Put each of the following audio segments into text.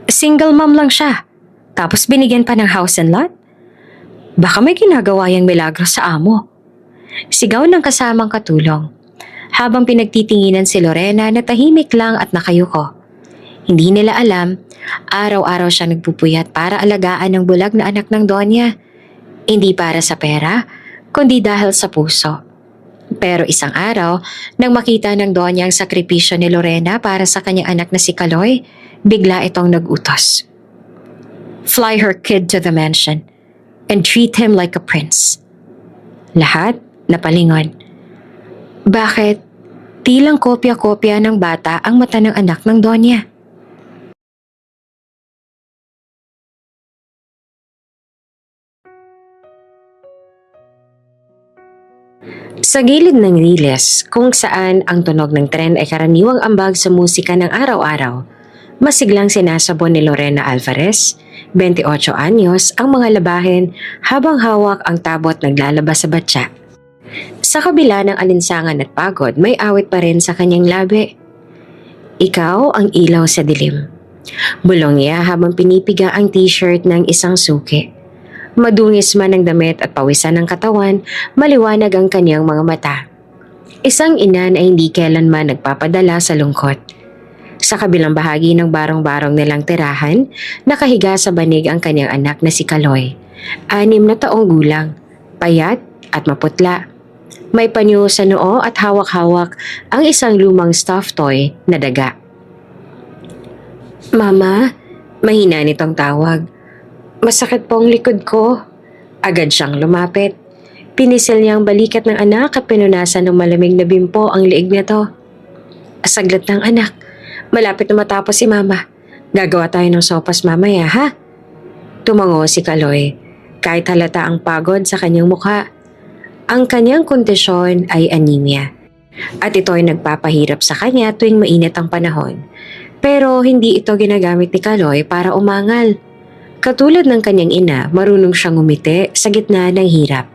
Single mom lang siya. Tapos binigyan pa ng house and lot? Baka may ginagawa yung milagro sa amo. Sigaw ng kasamang katulong. Habang pinagtitinginan si Lorena na tahimik lang at nakayuko. Hindi nila alam, araw-araw siya nagpupuyat para alagaan ng bulag na anak ng Donya. Hindi para sa pera, kundi dahil sa puso. Pero isang araw, nang makita ng Donya ang sakripisyo ni Lorena para sa kanyang anak na si Kaloy, bigla itong nag-utos. Fly her kid to the mansion and treat him like a prince. Lahat napalingon. Bakit? Tilang kopya-kopya ng bata ang mata ng anak ng Donya. Sa gilid ng riles, kung saan ang tunog ng tren ay karaniwang ambag sa musika ng araw-araw, masiglang sinasabon ni Lorena Alvarez, 28 anyos, ang mga labahin habang hawak ang tabot naglalabas sa batya. Sa kabila ng alinsangan at pagod, may awit pa rin sa kanyang labi. Ikaw ang ilaw sa dilim. Bulong niya habang pinipiga ang t-shirt ng isang suki. Madungis man ang damit at pawisan ng katawan, maliwanag ang kanyang mga mata. Isang ina na hindi kailanman nagpapadala sa lungkot. Sa kabilang bahagi ng barong-barong nilang tirahan, nakahiga sa banig ang kanyang anak na si Kaloy. 6 na taong gulang, payat at maputla. May panyo sa noo at hawak-hawak ang isang lumang stuffed toy na daga. Mama, mahina nitong tawag. Masakit po ang likod ko. Agad siyang lumapit. Pinisil niya ang balikat ng anak at pinunasan ng malamig na bimpo ang liig nito. Saglit ng anak. Malapit na matapos si Mama. Gagawa tayo ng sopas mamaya, ha? Tumango si Kaloy, kahit halata ang pagod sa kanyang mukha. Ang kanyang kondisyon ay anemia. At ito ay nagpapahirap sa kanya tuwing mainit ang panahon. Pero hindi ito ginagamit ni Kaloy para umangal. Katulad ng kanyang ina, marunong siyang ngumiti sa gitna ng hirap.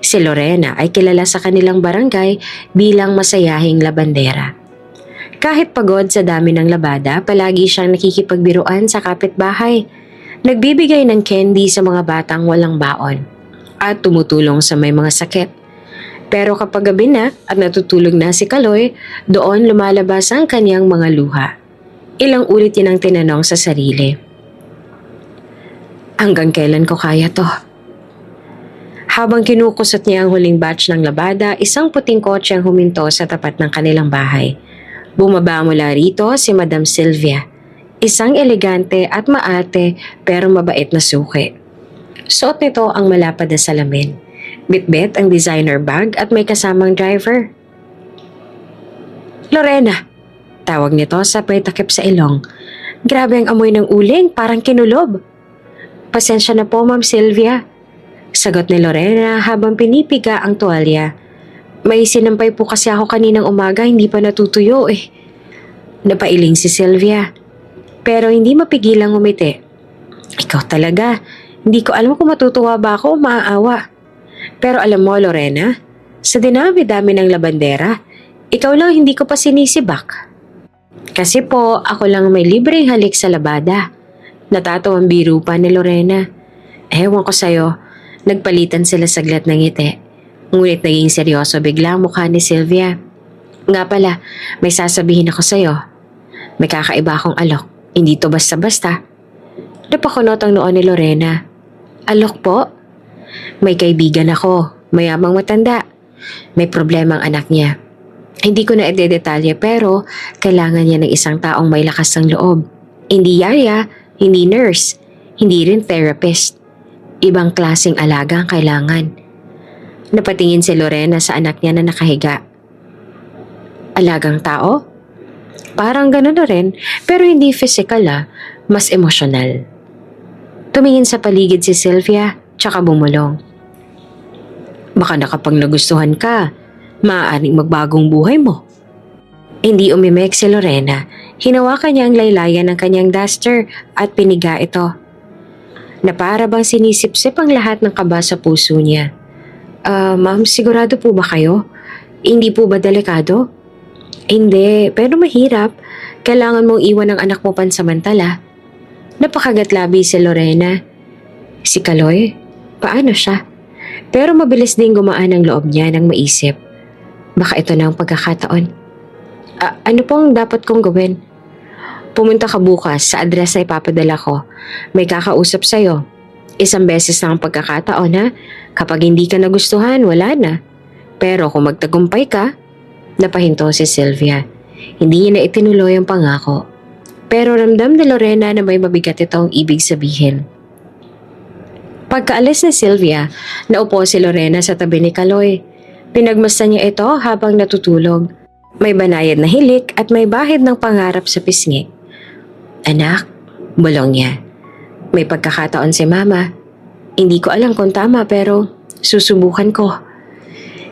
Si Lorena ay kilala sa kanilang barangay bilang masayahing labandera. Kahit pagod sa dami ng labada, palagi siyang nakikipagbiruan sa kapitbahay. Nagbibigay ng candy sa mga batang walang baon at tumutulong sa may mga sakit. Pero kapag gabi na at natutulog na si Kaloy, doon lumalabas ang kanyang mga luha. Ilang ulit yun ang tinanong sa sarili. Hanggang kailan ko kaya to? Habang kinukusot niya ang huling batch ng labada, isang puting kotse ang huminto sa tapat ng kanilang bahay. Bumaba mula rito si Madam Sylvia, isang elegante at maate pero mabait na suki. Suot nito ang malapad na salamin, bitbit ang designer bag at may kasamang driver. Lorena, tawag nito sa may takip sa ilong. Grabe ang amoy ng uling, parang kinulob. Pasensya na po, Ma'am Sylvia. Sagot ni Lorena habang pinipiga ang tuwalya. May sinampay po kasi ako kaninang umaga, hindi pa natutuyo eh. Napailing si Sylvia. Pero hindi mapigilang umiti. Ikaw talaga, hindi ko alam kung matutuwa ba ako o maaawa. Pero alam mo, Lorena, sa dinami-dami ng labandera, ikaw lang hindi ko pa sinisibak. Kasi po, ako lang may libreng halik sa labada. Natatawang biro pa ni Lorena. Ewan ko sa'yo, nagpalitan sila saglit ng ngiti. Ngunit naging seryoso bigla ang mukha ni Sylvia. Nga pala, may sasabihin ako sa'yo. May kakaiba akong alok. Hindi to basta-basta. Napakunot ang noo ni Lorena. Alok po? May kaibigan ako, mayamang matanda. May problema ang anak niya. Hindi ko na idedetalye pero kailangan niya ng isang taong may lakas ng loob. Hindi yaya, hindi nurse, hindi rin therapist. Ibang klaseng alaga ang kailangan. Napatingin si Lorena sa anak niya na nakahiga. Alagang tao? Parang gano'n na rin, pero hindi physical mas emosyonal. Tumingin sa paligid si Sylvia, tsaka bumulong. Baka nakapag nagustuhan ka, maaaring magbagong buhay mo. Hindi umimik si Lorena, hinawakan niya ang laylayan ng kanyang duster at piniga ito. Na para bang sinisip-sip ang lahat ng kaba sa puso niya. Ma'am, sigurado po ba kayo? Hindi po ba delikado? Hindi, pero mahirap. Kailangan mong iwan ang anak mo pansamantala. Napakagatlabi si Lorena. Si Kaloy, paano siya? Pero mabilis din gumaan ang loob niya nang maisip. Baka ito na ang pagkakataon. Ano pong dapat kong gawin? Pumunta ka bukas sa address na ipapadala ko. May kakausap sa'yo. Isang beses na ang pagkakataon ha. Kapag hindi ka nagustuhan, wala na. Pero kung magtagumpay ka, napahinto si Sylvia. Hindi niya na itinuloy ang pangako. Pero ramdam ni Lorena na may mabigat itong ibig sabihin. Pagkaalis ni Sylvia, naupo si Lorena sa tabi ni Kaloy. Pinagmasdan niya ito habang natutulog. May banayad na hilik at may bahid ng pangarap sa pisngi. Anak, bulong niya. May pagkakataon si Mama. Hindi ko alam kung tama pero susubukan ko.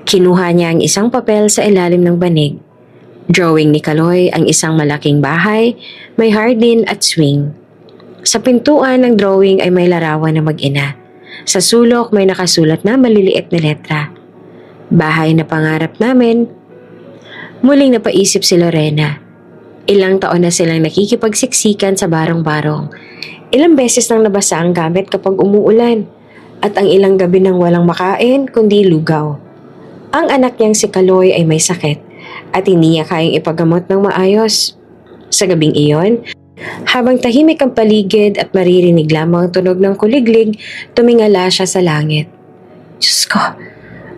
Kinuha niya ang isang papel sa ilalim ng banig. Drawing ni Kaloy ang isang malaking bahay, may hardin at swing. Sa pintuan ng drawing ay may larawan na mag-ina. Sa sulok may nakasulat na maliliit na letra. Bahay na pangarap namin. Muling napaisip si Lorena. Ilang taon na silang nakikipagsiksikan sa barong-barong. Ilang beses nang nabasa ang gamit kapag umuulan. At ang ilang gabi nang walang makain kundi lugaw. Ang anak niyang si Kaloy ay may sakit at hindi niya kayang ipagamot ng maayos. Sa gabing iyon, habang tahimik ang paligid at maririnig lamang ang tunog ng kuliglig, tumingala siya sa langit. Diyos ko,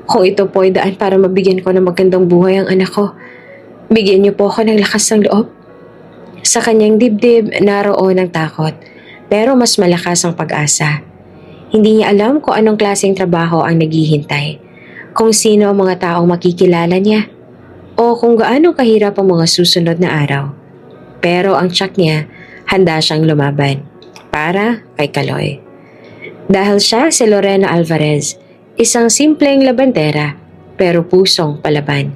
kung ito po ay daan para mabigyan ko ng magandang buhay ang anak ko, bigyan niyo po ako ng lakas ng loob. Sa kanyang dibdib, naroon ang takot, pero mas malakas ang pag-asa. Hindi niya alam kung anong klaseng trabaho ang naghihintay, kung sino ang mga taong makikilala niya, o kung gaano kahirap ang mga susunod na araw. Pero ang tiyak niya, handa siyang lumaban para kay Kaloy. Dahil siya si Lorena Alvarez, isang simpleng labandera pero pusong palaban.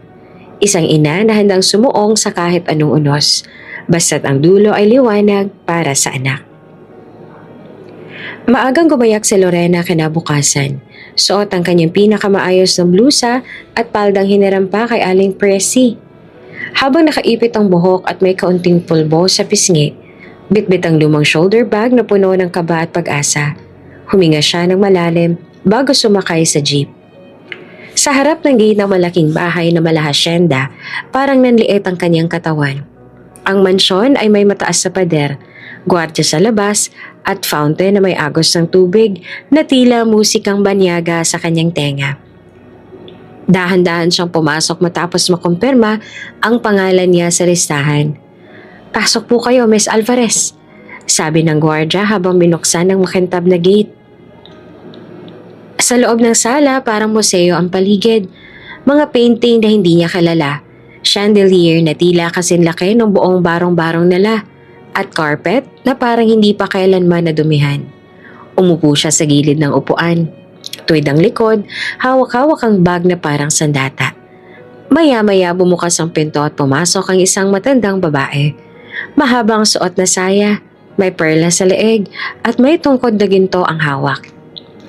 Isang ina na handang sumuong sa kahit anong unos, basta't ang dulo ay liwanag para sa anak. Maagang gumayak si Lorena kinabukasan. Suot ang kanyang pinakamaayos na blusa at paldang hiniram pa kay Aling Presi. Habang nakaipit ang buhok at may kaunting pulbo sa pisngi, bitbit ang lumang shoulder bag na puno ng kaba at pag-asa. Huminga siya ng malalim bago sumakay sa jeep. Sa harap ng gate ng malaking bahay na malahasyenda, parang nanliit ang kanyang katawan. Ang mansyon ay may mataas sa pader, gwardiya sa labas at fountain na may agos ng tubig na tila musikang banyaga sa kanyang tenga. Dahan-dahan siyang pumasok matapos makumpirma ang pangalan niya sa listahan. Pasok po kayo, Miss Alvarez, sabi ng gwardiya habang binuksan ang makintab na gate. Sa loob ng sala parang museo ang paligid, mga painting na hindi niya kilala, chandelier na tila kasinlaki ng buong barong-barong nila, at carpet na parang hindi pa kailanman nadumihan. Umupo siya sa gilid ng upuan. Tuwid ang likod, hawak-hawak ang bag na parang sandata. Maya-maya bumukas ang pinto at pumasok ang isang matandang babae. Mahabang suot na saya, may perlas sa leeg at may tungkod na ginto ang hawak.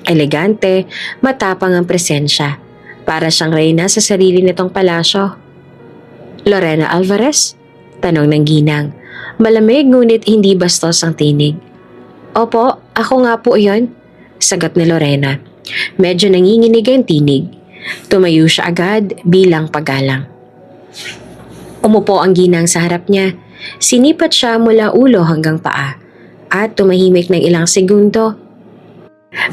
Elegante, matapang ang presensya. Para siyang reyna sa sarili nitong palasyo. Lorena Alvarez? Tanong ng ginang. Malamig ngunit hindi bastos ang tinig. Opo, ako nga po yon, sagot ni Lorena. Medyo nanginginig ang tinig. Tumayo siya agad bilang paggalang. Umupo ang ginang sa harap niya. Sinipat siya mula ulo hanggang paa at tumahimik ng ilang segundo.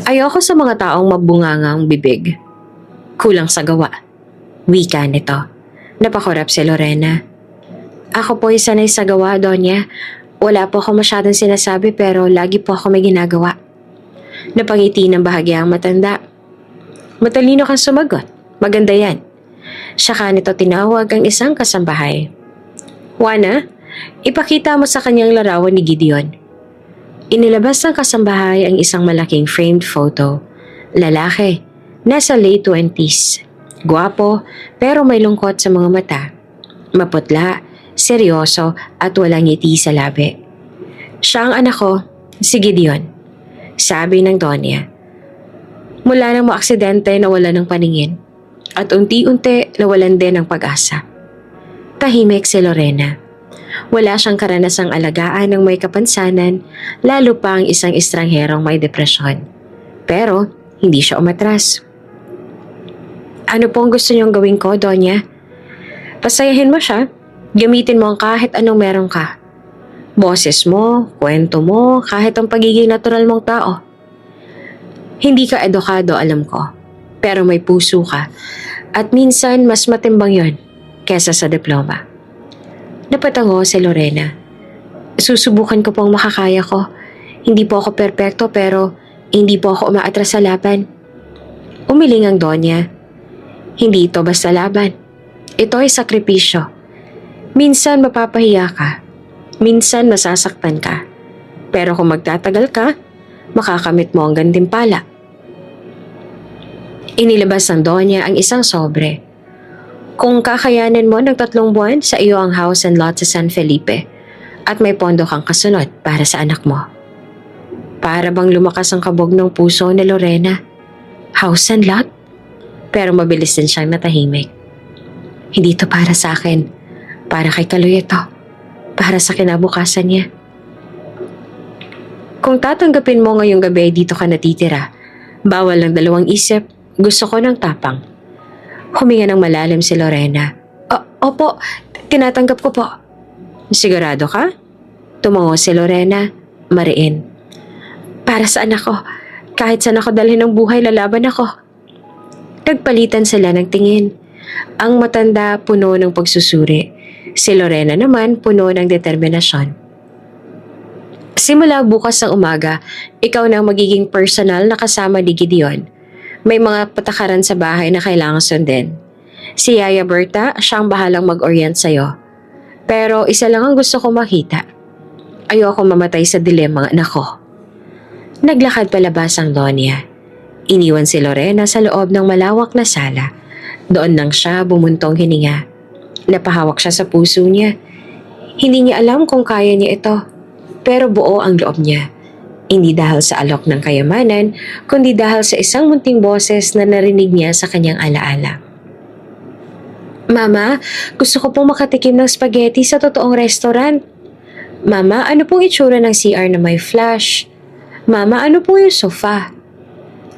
Ayoko sa mga taong mabungangang bibig. Kulang sa gawa. Wika nito. Napakurap si Lorena. Ako po ay sanay sa gawa, Donya. Wala po ako masyadong sinasabi pero lagi po ako may ginagawa. Napangiti ng bahagya ang matanda. Matalino kang sumagot. Maganda yan. Saka nito tinawag ang isang kasambahay. Juana, ipakita mo sa kanyang larawan ni Gideon. Inilabas ng kasambahay ang isang malaking framed photo. Lalaki, nasa late 20s. Gwapo, pero may lungkot sa mga mata. Maputla, seryoso at walang ngiti sa labi. Siya ang anak ko, si Gideon, sabi ng Donya. Mula nang maaksidente nawala ng paningin at unti-unti nawalan din ng pag-asa. Tahimik si Lorena. Wala siyang karanasang alagaan ng may kapansanan, lalo pa ang isang estrangherong may depresyon. Pero, hindi siya umatras. Ano pong gusto niyong gawin ko, Donya? Pasayahin mo siya. Gamitin mo ang kahit anong meron ka. Boses mo, kwento mo, kahit ang pagiging natural mong tao. Hindi ka edukado, alam ko. Pero may puso ka. At minsan, mas matimbang yon kesa sa diploma. Napatango si Lorena. Susubukan ko pong makakaya ko. Hindi po ako perpekto pero hindi po ako umaatras sa laban. Umiling ang Donya. Hindi ito basta laban. Ito ay sakripisyo. Minsan mapapahiya ka. Minsan masasaktan ka. Pero kung magtatagal ka, makakamit mo ang gantimpala. Inilabas ng Donya ang isang sobre. Kung kakayanin mo ng 3 buwan, sa iyo ang house and lot sa San Felipe at may pondo kang kasunod para sa anak mo. Para bang lumakas ang kabog ng puso ni Lorena. House and lot? Pero mabilis din siyang natahimik. Hindi ito para sa akin. Para kay Kaloy ito. Para sa kinabukasan niya. Kung tatanggapin mo ngayong gabi dito ka natitira, bawal ng dalawang isip, gusto ko ng tapang. Huminga ng malalim si Lorena. Opo, tinatanggap ko po. Sigurado ka? Tumango si Lorena, mariin. Para sa anak ko, kahit saan ako dalhin ng buhay, lalaban ako. Nagpalitan sila ng tingin. Ang matanda puno ng pagsusuri. Si Lorena naman puno ng determinasyon. Simula bukas ng umaga, ikaw na ang magiging personal na kasama ni Gideon. May mga patakaran sa bahay na kailangan sundin. Si Yaya Berta, siyang bahalang mag-orient sa'yo. Pero isa lang ang gusto ko makita. Ayoko mamatay sa dilim, mga anak ko. Naglakad palabas ang Donya. Iniwan si Lorena sa loob ng malawak na sala. Doon lang siya bumuntong hininga. Napahawak siya sa puso niya. Hindi niya alam kung kaya niya ito. Pero buo ang loob niya. Hindi dahil sa alok ng kayamanan, kundi dahil sa isang munting boses na narinig niya sa kanyang alaala. Mama, gusto ko pong makatikim ng spaghetti sa totoong restaurant. Mama, ano pong itsura ng CR na may flash? Mama, ano po yung sofa?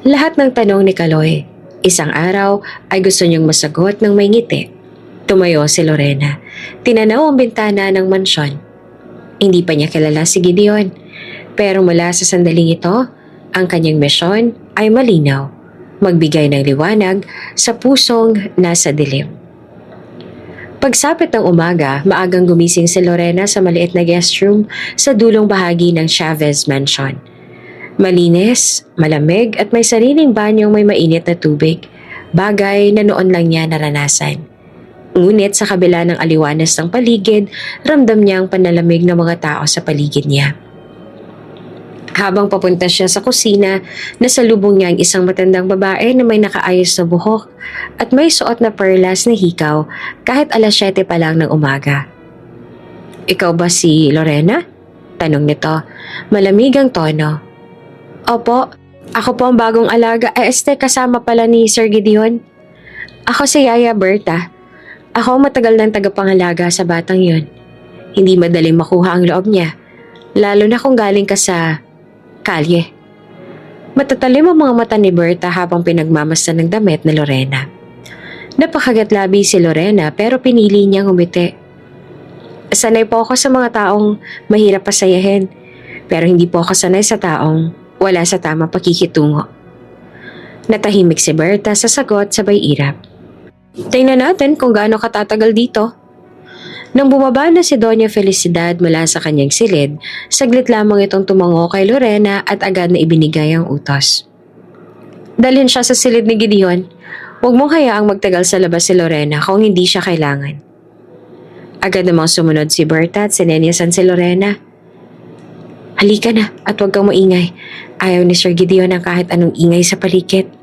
Lahat ng tanong ni Kaloy. Isang araw ay gusto niyang masagot ng may ngiti. Tumayo si Lorena. Tinanaw ang bintana ng mansyon. Hindi pa niya kilala si Gideon. Pero mula sa sandaling ito, ang kanyang misyon ay malinaw. Magbigay ng liwanag sa pusong nasa dilim. Pagsapit ng umaga, maagang gumising si Lorena sa maliit na guest room sa dulong bahagi ng Chavez Mansion. Malinis, malamig at may sariling banyong may mainit na tubig. Bagay na noon lang niya naranasan. Ngunit sa kabila ng aliwanas ng paligid, ramdam niya ang panalamig ng mga tao sa paligid niya. Habang papunta siya sa kusina, nasalubong niya ang isang matandang babae na may nakaayos na buhok at may suot na perlas na hikaw kahit 7:00 pa lang ng umaga. Ikaw ba si Lorena? Tanong nito. Malamig ang tono. Opo, ako po ang bagong alaga. Kasama pala ni Sir Gideon. Ako si Yaya Berta. Ako matagal ng tagapangalaga sa batang yun. Hindi madaling makuha ang loob niya, lalo na kung galing ka sa kalye. Matatalim ang mga mata ni Berta habang pinagmamasdan ng damit ni Lorena. Napakagatlabi si Lorena pero pinili niyang umiti. Sanay po ako sa mga taong mahirap pasayahin, pero hindi po ako sanay sa taong wala sa tamang pakikitungo. Natahimik si Berta sa sagot sabay irap. Tingnan natin kung gaano katatagal dito. Nang bumaba na si Doña Felicidad mula sa kanyang silid, saglit lamang itong tumango kay Lorena at agad na ibinigay ang utos. Dalhin siya sa silid ni Gideon. Huwag mong hayaang magtagal sa labas si Lorena kung hindi siya kailangan. Agad namang sumunod si Berta at sinenyasan si Lorena. Halika na at huwag kang maingay. Ayaw ni Sir Gideon ng kahit anong ingay sa paligid.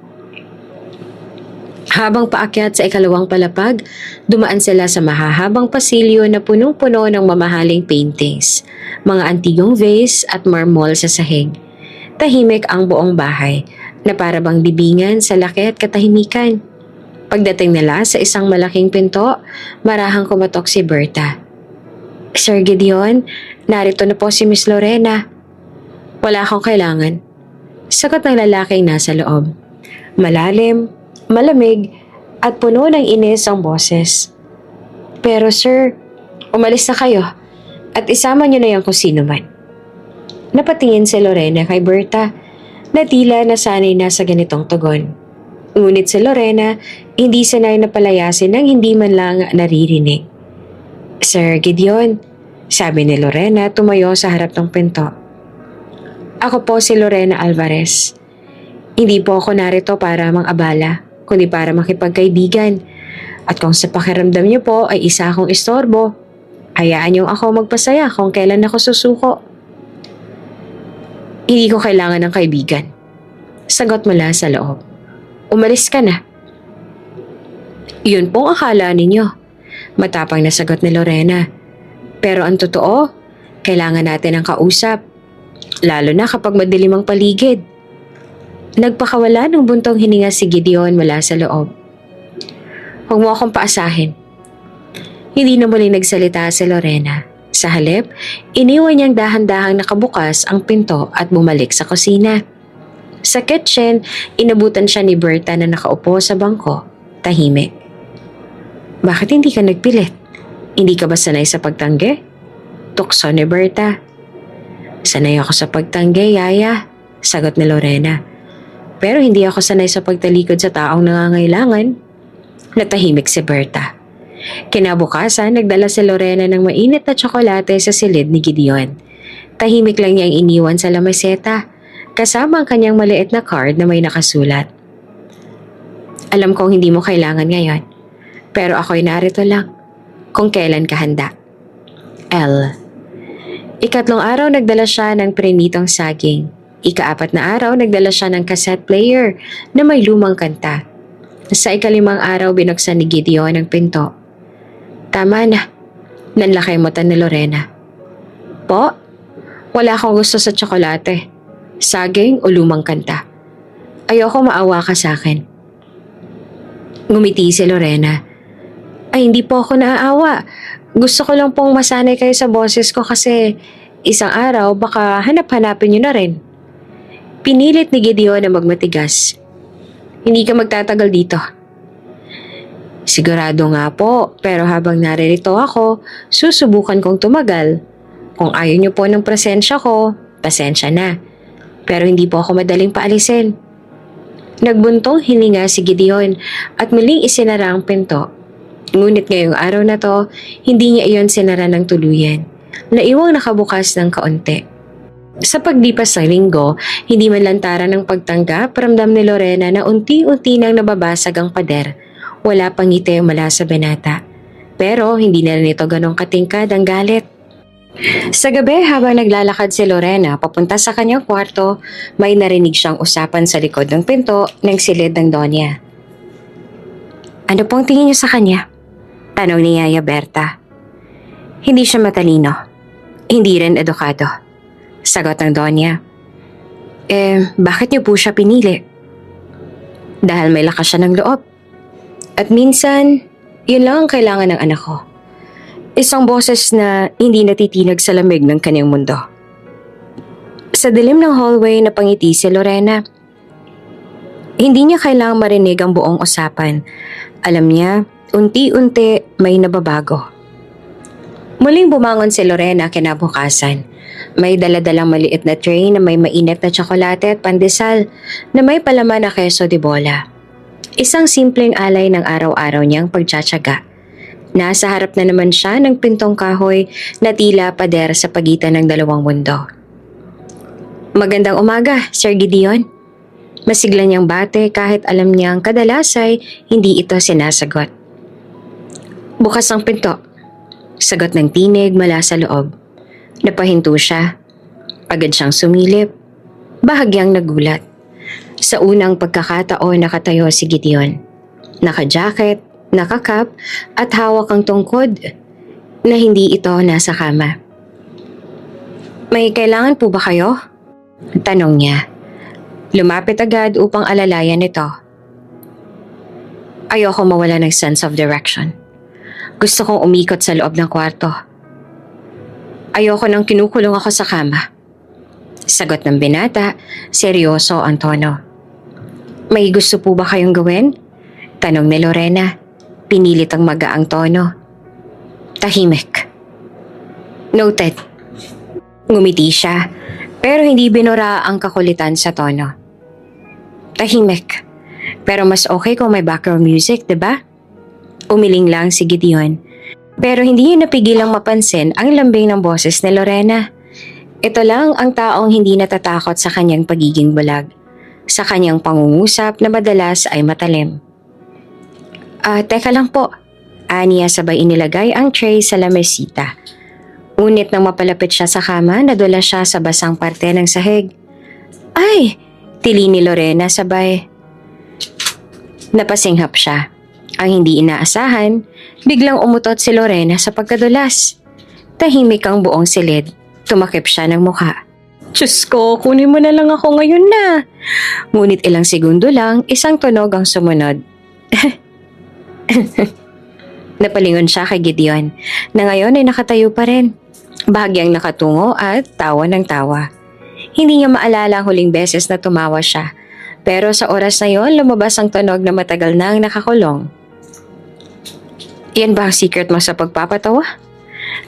Habang paakyat sa ikalawang palapag, dumaan sila sa mahahabang pasilyo na punong-puno ng mamahaling paintings, mga antigong vase at marmol sa sahig. Tahimik ang buong bahay, na para bang libingan sa laki at katahimikan. Pagdating nila sa isang malaking pinto, marahang kumatok si Berta. Sir Gideon, narito na po si Miss Lorena. Wala akong kailangan. Sagot ng lalaking nasa loob. Malalim, malamig, at puno ng inis ang boses. Pero sir, umalis na kayo at isama niyo na yan kung sino man. Napatingin si Lorena kay Berta na tila nasanay na sa ganitong tugon. Ngunit si Lorena hindi sanay na palayasin ng hindi man lang naririnig. Sir Gideon, sabi ni Lorena tumayo sa harap ng pinto. Ako po si Lorena Alvarez. Hindi po ako narito para mang-abala, kundi para makipagkaibigan. At kung sa pakiramdam niyo po ay isa akong istorbo, hayaan niyo ako magpasaya kung kailan ako susuko. Hindi ko kailangan ng kaibigan. Sagot mula sa loob. Umalis ka na. Yun pong akala ninyo. Matapang na sagot ni Lorena. Pero ang totoo, kailangan natin ng kausap. Lalo na kapag madilim ang paligid. Nagpakawala ng buntong hininga si Gideon mula sa loob. Huwag mo akong paasahin. Hindi na muling nagsalita si Lorena. Sa halip, iniwan niyang dahan-dahang nakabukas ang pinto at bumalik sa kusina. Sa kitchen, inabutan siya ni Berta na nakaupo sa bangko, tahimik. Bakit hindi ka nagpilit? Hindi ka ba sanay sa pagtanggi? Tukso ni Berta. Sanay ako sa pagtanggi, Yaya, sagot ni Lorena. Pero hindi ako sanay sa pagtalikod sa taong nangangailangan. Natahimik si Berta. Kinabukasan, nagdala si Lorena ng mainit na tsokolate sa silid ni Gideon. Tahimik lang niyang iniwan sa lameseta, kasama ang kanyang maliit na card na may nakasulat. Alam kong hindi mo kailangan ngayon, pero ako'y narito lang kung kailan ka handa. L. Ikatlong araw nagdala siya ng prinitong saging. Ika-4 na araw nagdala siya ng cassette player na may lumang kanta. Sa ika-5 araw binuksan ni Gideon ang pinto. Tama na, nanlaki mata ni Lorena. Po, wala akong gusto sa tsokolate, saging o lumang kanta. Ayoko maawa ka sa akin. Ngumiti si Lorena. Ay, hindi po ako naaawa. Gusto ko lang pong masanay kayo sa boses ko kasi isang araw baka hanap-hanapin niyo na rin. Pinilit ni Gideon na magmatigas. Hindi ka magtatagal dito. Sigurado nga po, pero habang naririto ako, susubukan kong tumagal. Kung ayaw niyo po ng presensya ko, pasensya na. Pero hindi po ako madaling paalisin. Nagbuntong hininga si Gideon at muling isinara ang pinto. Ngunit ngayong araw na to, hindi niya iyon sinara ng tuluyan. Naiwang nakabukas ng kaunti. Sa paglipas ng linggo, hindi man lantaran ng pagtanggap, ramdam ni Lorena na unti-unti nang nababasag ang pader. Wala pang ngiti mula sa binata. Pero hindi na rin ito ganong katingkad ang galit. Sa gabi habang naglalakad si Lorena papunta sa kanyang kwarto, may narinig siyang usapan sa likod ng pinto ng silid ng Donya. Ano pong tingin niyo sa kanya? Tanong ni Yaya Berta. Hindi siya matalino. Hindi rin edukado. Sagot ng Donya. Bakit niyo po siya pinili? Dahil may lakas siya ng loob. At minsan, yun lang ang kailangan ng anak ko. Isang boses na hindi natitinag sa lamig ng kanyang mundo. Sa dilim ng hallway napangiti si Lorena. Hindi niya kailangang marinig ang buong usapan. Alam niya, unti-unti may nababago. Muling bumangon si Lorena kinabukasan. May daladalang maliit na tray na may mainit na tsokolate at pandesal na may palaman na keso de bola. Isang simpleng alay ng araw-araw niyang pagtsatsaga. Nasa harap na naman siya ng pintong kahoy na tila pader sa pagitan ng dalawang mundo. Magandang umaga, Sir Gideon. Masigla niyang bate kahit alam niyang kadalas ay hindi ito sinasagot. Bukas ang pinto. Sagot ng tinig mula sa loob. Napahinto siya. Agad siyang sumilip. Bahagyang nagulat. Sa unang pagkakataon nakatayo si Gideon. Naka-jacket, naka-cap at hawak ang tungkod na hindi ito nasa kama. May kailangan po ba kayo? Tanong niya. Lumapit agad upang alalayan ito. Ayoko mawala ng sense of direction. Gusto kong umikot sa loob ng kwarto. Ayoko nang kinukulong ako sa kama. Sagot ng binata, seryoso ang tono. May gusto po ba kayong gawin? Tanong ni Lorena. Pinilit ang magaang tono. Tahimik. Noted. Ngumiti siya, pero hindi binura ang kakulitan sa tono. Tahimik. Pero mas okay kung may background music, diba? Umiling lang si Gideon. Pero hindi niya napigilang mapansin ang lambing ng boses ni Lorena. Ito lang ang taong hindi natatakot sa kanyang pagiging bulag. Sa kanyang pangungusap na madalas ay matalim. Teka lang po. Aniya sabay inilagay ang tray sa lamesita. Unit nang mapalapit siya sa kama, nadula siya sa basang parte ng sahig. Ay! Tili ni Lorena sabay. Napasinghap siya. Ang hindi inaasahan, biglang umutot si Lorena sa pagkadulas. Tahimik ang buong silid. Tumakip siya ng mukha. Diyos ko, kunin mo na lang ako ngayon na. Ngunit ilang segundo lang, isang tunog ang sumunod. Napalingon siya kay Gideon, na ngayon ay nakatayo pa rin. Bahagyang nakatungo at tawa ng tawa. Hindi niya maalala ang huling beses na tumawa siya. Pero sa oras na yon, lumabas ang tunog na matagal nang nakakulong. Yan ba ang secret mo sa pagpapatawa?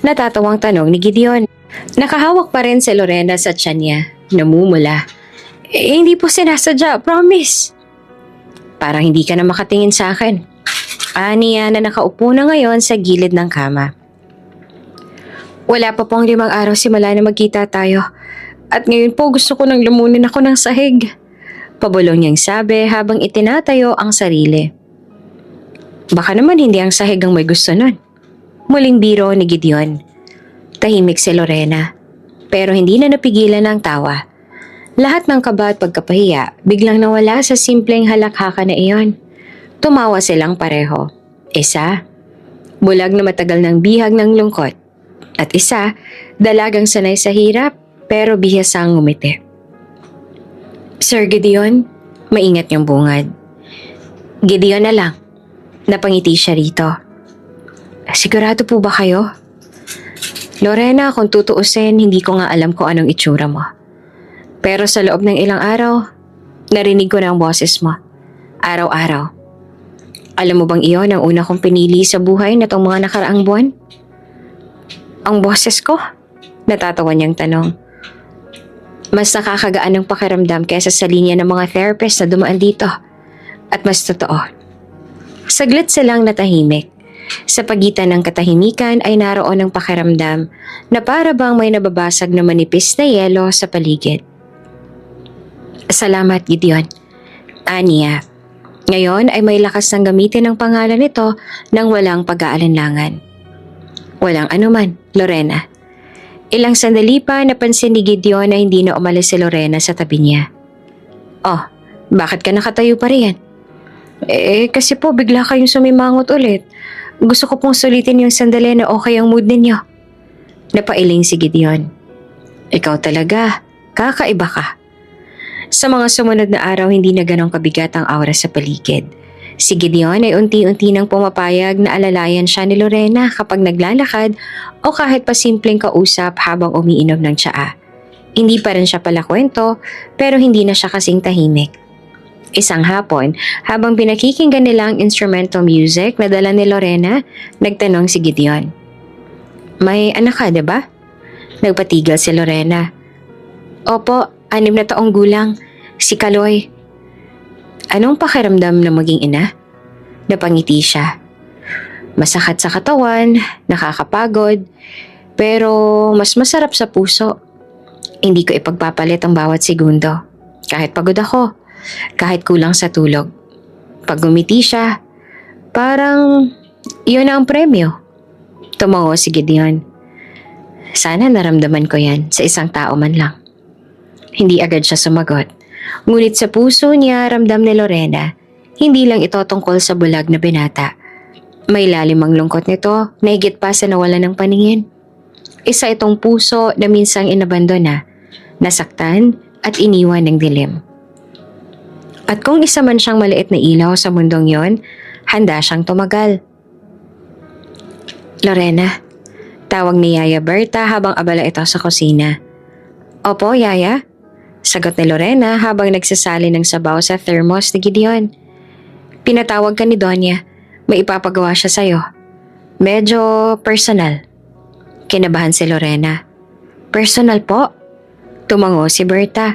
Natatawang tanong ni Gideon. Nakahawak pa rin si Lorena sa tiyan niya. Namumula. Hindi po sinasadya, promise. Parang hindi ka na makatingin sa akin. Aniya na nakaupo na ngayon sa gilid ng kama. Wala pa pong 5 araw simula na magkita tayo. At ngayon po gusto ko nang lumunin ako ng sahig. Pabulong niyang sabi habang itinatayo ang sarili. Baka naman hindi ang sahig ang may gusto nun. Muling biro ni Gideon. Tahimik si Lorena. Pero hindi na napigilan ang tawa. Lahat ng kaba at pagkapahiya biglang nawala sa simpleng halakhaka na iyon. Tumawa silang pareho. Isa, bulag na matagal ng bihag ng lungkot. At isa, dalagang sanay sa hirap pero bihasang ngumiti. Sir Gideon, maingat niyong bungad. Gideon na lang. Napangiti siya rito. Sigurado po ba kayo? Lorena, kung tutuusin, hindi ko nga alam kung anong itsura mo. Pero sa loob ng ilang araw, narinig ko na ang boses mo. Araw-araw. Alam mo bang iyon ang una kong pinili sa buhay na itong mga nakaraang buwan? Ang boses ko? Natatawa niyang tanong. Mas nakakagaan ng pakiramdam kaysa sa linya ng mga therapist na dumaan dito. At mas totoo. Saglit silang natahimik. Sa pagitan ng katahimikan ay naroon ang pakiramdam na para bang may nababasag na manipis na yelo sa paligid. Salamat, Gideon. Aniya. Ngayon ay may lakas ng gamitin ang pangalan nito nang walang pag-aalinlangan. Walang anuman, Lorena. Ilang sandali pa napansin ni Gideon na hindi na umalis si Lorena sa tabi niya. Oh, bakit ka nakatayo pa riyan? Kasi po bigla kayong sumimangot ulit. Gusto ko pong sulitin yung sandali na okay ang mood ninyo. Napailing si Gideon. Ikaw talaga, kakaiba ka. Sa mga sumunod na araw hindi na ganong kabigat ang aura sa paligid. Si Gideon ay unti-unti nang pumapayag na alalayan siya ni Lorena kapag naglalakad o kahit pa simpleng kausap habang umiinom ng tsaa. Hindi pa rin siya pala kwento pero hindi na siya kasing tahimik. Isang hapon, habang pinakikinggan nila ang instrumental music na dala ni Lorena, nagtanong si Gideon. May anak ka, diba? Nagpatigil si Lorena. Opo, 6 na taong gulang. Si Kaloy. Anong pakiramdam na maging ina? Napangiti siya. Masakit sa katawan, nakakapagod, pero mas masarap sa puso. Hindi ko ipagpapalit ang bawat segundo. Kahit pagod ako, kahit kulang sa tulog. Pag gumiti siya, parang iyon na ang premyo. Tumango si Gideon. Sana naramdaman ko yan sa isang tao man lang. Hindi agad siya sumagot. Ngunit sa puso niya ramdam ni Lorena, hindi lang ito tungkol sa bulag na binata. May lalim ang lungkot nito na higit pa sa nawalan ng paningin. Isa itong puso na minsang inabandona, nasaktan at iniwan ng dilim. At kung isa man siyang maliit na ilaw sa mundong yon, handa siyang tumagal. Lorena, Tawag ni Yaya Berta habang abala ito sa kusina. Opo, Yaya. Sagot ni Lorena habang nagsasali ng sabaw sa thermos ni Gideon. Pinatawag ka ni Donya. May ipapagawa siya sa'yo. Medyo personal. Kinabahan si Lorena. Personal po? Tumango si Berta.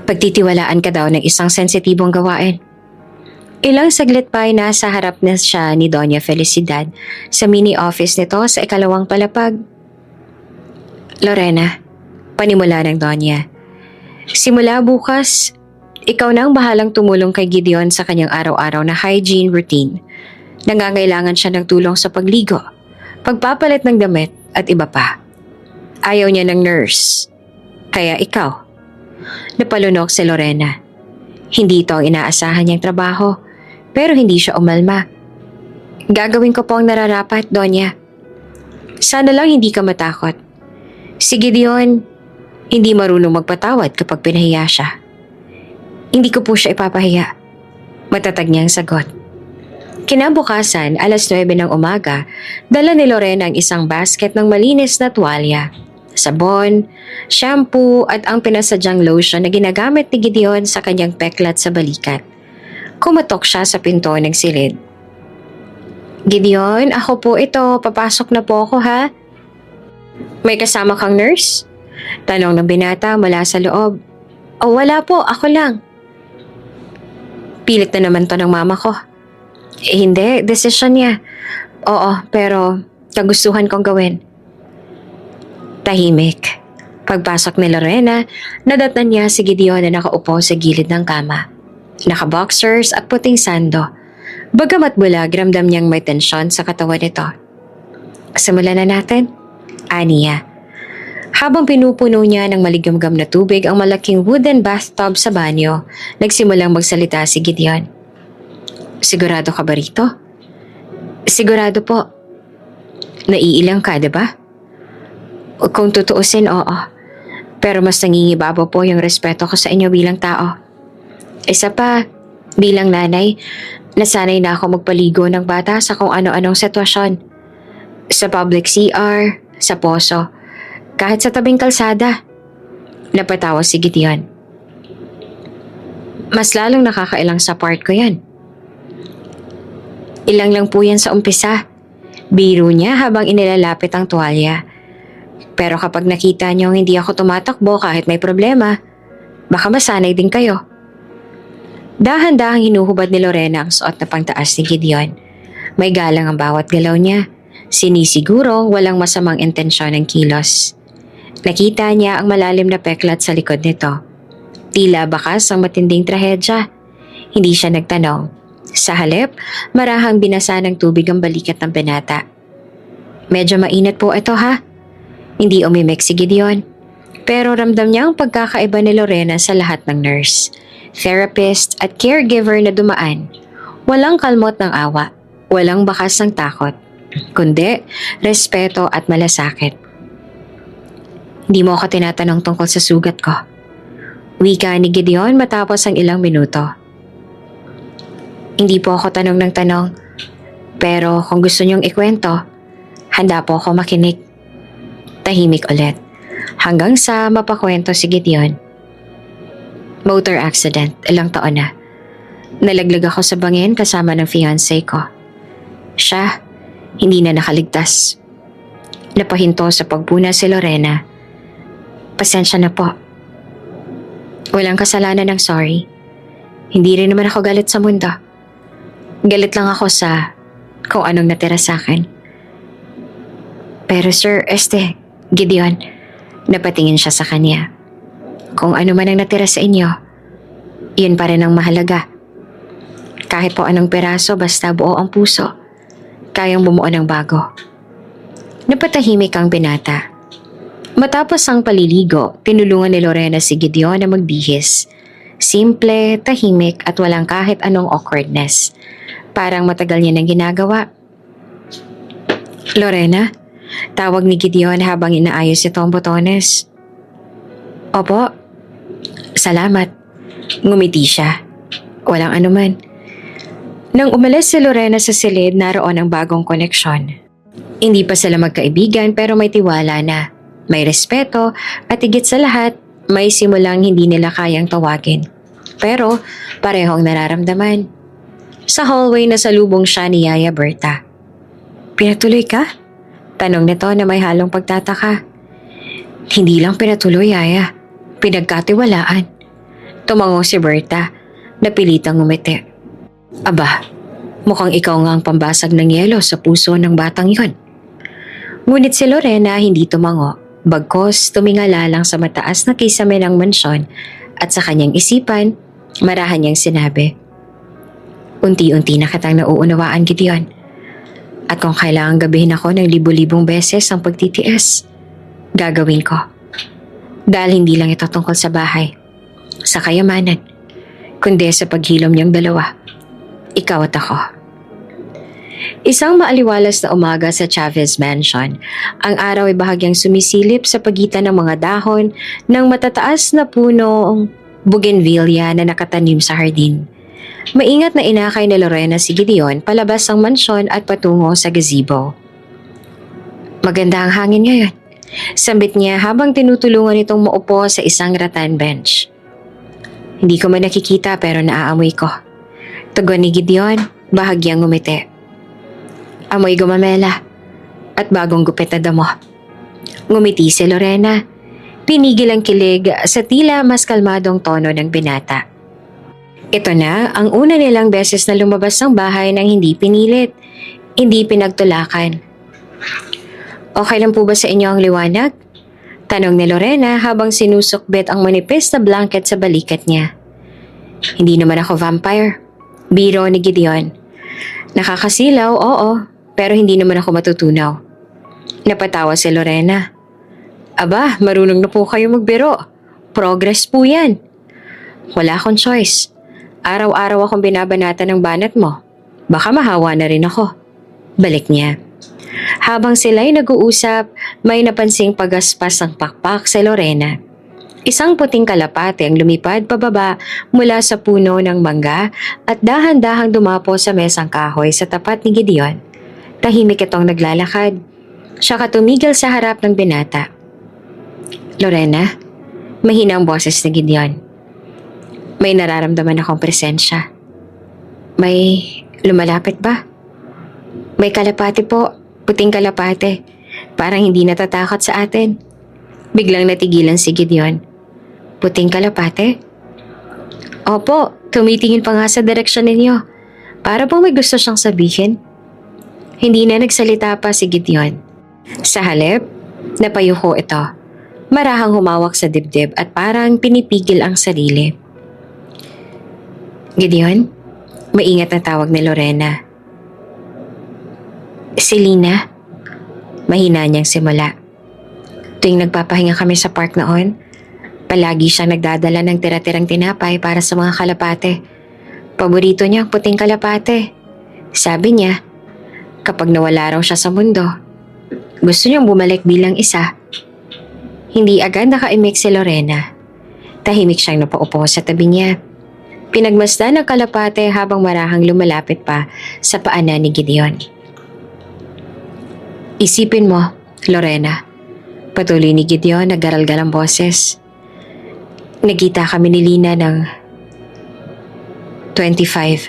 Pagtitiwalaan ka daw ng isang sensitibong gawain. Ilang saglit pa ay nasa harap na siya ni Doña Felicidad sa mini-office nito sa ikalawang palapag. Lorena, panimula ng Doña. Simula bukas, ikaw na ang bahalang tumulong kay Gideon sa kanyang araw-araw na hygiene routine. Nangangailangan siya ng tulong sa pagligo, pagpapalit ng damit at iba pa. Ayaw niya ng nurse. Kaya ikaw. Napalunok si Lorena. Hindi ito ang inaasahan niyang trabaho, pero hindi siya umalma. Gagawin ko po ang nararapat, Donya. Sana lang hindi ka matakot. Si Gideon, hindi marunong magpatawad kapag pinahiya siya. Hindi ko po siya ipapahiya. Matatag niyang sagot. Kinabukasan, 9:00 ng umaga, dala ni Lorena ang isang basket ng malinis na tuwalya, sabon, shampoo at ang pinasadyang lotion na ginagamit ni Gideon sa kanyang peklat sa balikat. Kumatok siya sa pinto ng silid. Gideon, ako po ito. Papasok na po ako ha. May kasama kang nurse? Tanong ng binata mula sa loob. Oh, wala po. Ako lang. Pilit na naman to ng mama ko. Hindi. Desisyon niya. Oo, pero kagustuhan kong gawin. Tahimik. Pagpasok ni Lorena, nadatnan niya si Gideon na nakaupo sa gilid ng kama. Naka-boxers at puting sando. Bagamat bulag, ramdam niyang may tensyon sa katawan nito. Simulan na natin, aniya. Habang pinupuno niya ng maligamgam na tubig ang malaking wooden bathtub sa banyo, nagsimulang magsalita si Gideon. Sigurado ka ba rito? Sigurado po. Naiilang ka, diba? Kung tutuusin, oo. Pero mas nangingibabaw po yung respeto ko sa inyo bilang tao. Isa pa, bilang nanay, nasanay na ako magpaligo ng bata sa kung ano-anong sitwasyon. Sa public CR, sa poso, kahit sa tabing kalsada. Napatawa si Gideon. Mas lalong nakakailang sa part ko yan. Ilang lang po yan sa umpisa. Biro niya habang inilalapit ang tuwalya. Pero kapag nakita niyong hindi ako tumatakbo kahit may problema, baka masanay din kayo. Dahan-dahang hinuhubad ni Lorena ang suot na pangtaas ni Gideon. May galang ang bawat galaw niya. Sinisiguro walang masamang intensyon ng kilos. Nakita niya ang malalim na peklat sa likod nito. Tila bakas ang matinding trahedya. Hindi siya nagtanong. Sa halip, marahang binasa ng tubig ang balikat ng binata. Medyo mainit po ito ha. Hindi umimik si Gideon. Pero ramdam niya ang pagkakaiba ni Lorena sa lahat ng nurse, therapist at caregiver na dumaan. Walang kalmot ng awa, walang bakas ng takot, kundi respeto at malasakit. Hindi mo ako tinatanong tungkol sa sugat ko. Wika ni Gideon matapos ang ilang minuto. Hindi po ako tanong ng tanong, pero kung gusto niyong ikwento, handa po ako makinig. Tahimik ulit, hanggang sa mapakwento si Gideon. Motor accident, ilang taon na. Nalaglag ako sa bangin kasama ng fiancé ko. Siya, hindi na nakaligtas. Napahinto sa pagpuna si Lorena. Pasensya na po. Walang kasalanan ng sorry. Hindi rin naman ako galit sa mundo. Galit lang ako sa kung anong natira sa akin. Pero sir, Gideon, napatingin siya sa kanya. Kung ano man ang natira sa inyo, yun pa rin ang mahalaga. Kahit po anong peraso basta buo ang puso, kayang bumuo ng bago. Napatahimik ang binata. Matapos ang paliligo, tinulungan ni Lorena si Gideon na magbihis. Simple, tahimik at walang kahit anong awkwardness. Parang matagal niya nang ginagawa. Lorena, tawag ni Gideon habang inaayos ito ang botones. Opo. Salamat. Ngumiti siya. Walang anuman. Nang umalis si Lorena sa silid, naroon ang bagong koneksyon. Hindi pa sila magkaibigan pero may tiwala na, may respeto at higit sa lahat, may simulang hindi nila kayang tawagin. Pero parehong nararamdaman. Sa hallway nasalubong siya ni Yaya Berta. "Pinatuloy ka?" Tanong nito na may halong pagtataka. "Hindi lang pinatuloy, Yaya. Pinagkatiwalaan." Tumango si Berta, napilitang ngumiti. "Aba, mukhang ikaw nga ang pambasag ng yelo sa puso ng batang yon." Ngunit si Lorena hindi tumango, bagkos tumingala lang sa mataas na kisame ng mansyon at sa kanyang isipan, marahan niyang sinabi, "Unti-unti na kitang nauunawaan, Gideon. At kung kailangan gabihin ako ng libu-libong beses ang pagtitiis, gagawin ko. Dahil hindi lang ito tungkol sa bahay, sa kayamanan, kundi sa paghilom niyang dalawa, ikaw at ako." Isang maaliwalas na umaga sa Chavez Mansion. Ang araw ay bahagyang sumisilip sa pagitan ng mga dahon ng matataas na punong bougainvillea na nakatanim sa hardin. Maingat na inakay ni Lorena si Gideon palabas ng mansyon at patungo sa gazebo. "Maganda ang hangin ngayon," sambit niya habang tinutulungan itong maupo sa isang rattan bench. "Hindi ko man nakikita pero naaamoy ko," tugon ni Gideon, bahagyang ngumiti. "Amoy gumamela at bagong gupit na damo." Ngumiti si Lorena. Pinigil ang kilig sa tila mas kalmadong tono ng binata. Ito na ang una nilang beses na lumabas ng bahay nang hindi pinilit, hindi pinagtulakan. "Okay lang po ba sa inyo ang liwanag?" Tanong ni Lorena habang sinusukbit ang manipis na blanket sa balikat niya. "Hindi naman ako vampire," biro ni Gideon. "Nakakasilaw, oo, pero hindi naman ako matutunaw." Napatawa si Lorena. "Aba, marunong na po kayo magbiro. Progress po yan." "Wala akong choice. Araw-araw akong binabanatan ng banat mo. Baka mahawa na rin ako." Balik niya. Habang sila'y nag-uusap, may napansing pagaspas ng pakpak sa Lorena. Isang puting kalapate ang lumipad pababa mula sa puno ng mangga at dahan-dahang dumapo sa mesang kahoy sa tapat ni Gideon. Tahimik itong naglalakad. Siya tumigil sa harap ng binata. "Lorena," mahina ang boses ni Gideon. "May nararamdaman akong presensya." "May lumalapit ba?" "May kalapate po, puting kalapate. Parang hindi natatakot sa atin." Biglang natigilan si Gideon. "Puting kalapate?" "Opo, tumitingin pa nga sa direksyon ninyo. Para pong may gusto siyang sabihin." Hindi na nagsalita pa si Gideon. Sa halip, napayuko ito. Marahang humawak sa dibdib at parang pinipigil ang sarili. "Gideon?" Maingat na tawag ni Lorena. "Selena?" Mahina niyang simula. Tuwing nagpapahinga kami sa park noon, palagi siyang nagdadala ng tira-tirang tinapay para sa mga kalapate. Paborito niya ang puting kalapate. Sabi niya, kapag nawala raw siya sa mundo, gusto niyang bumalik bilang isa. Hindi agad nakaimik si Lorena. Tahimik siyang napaupo sa tabi niya. Pinagmasdan ng kalapate habang marahang lumalapit pa sa paanan ni Gideon. "Isipin mo, Lorena," patuloy ni Gideon na garalgal ang boses. "Nagkita kami ni Lina ng 25.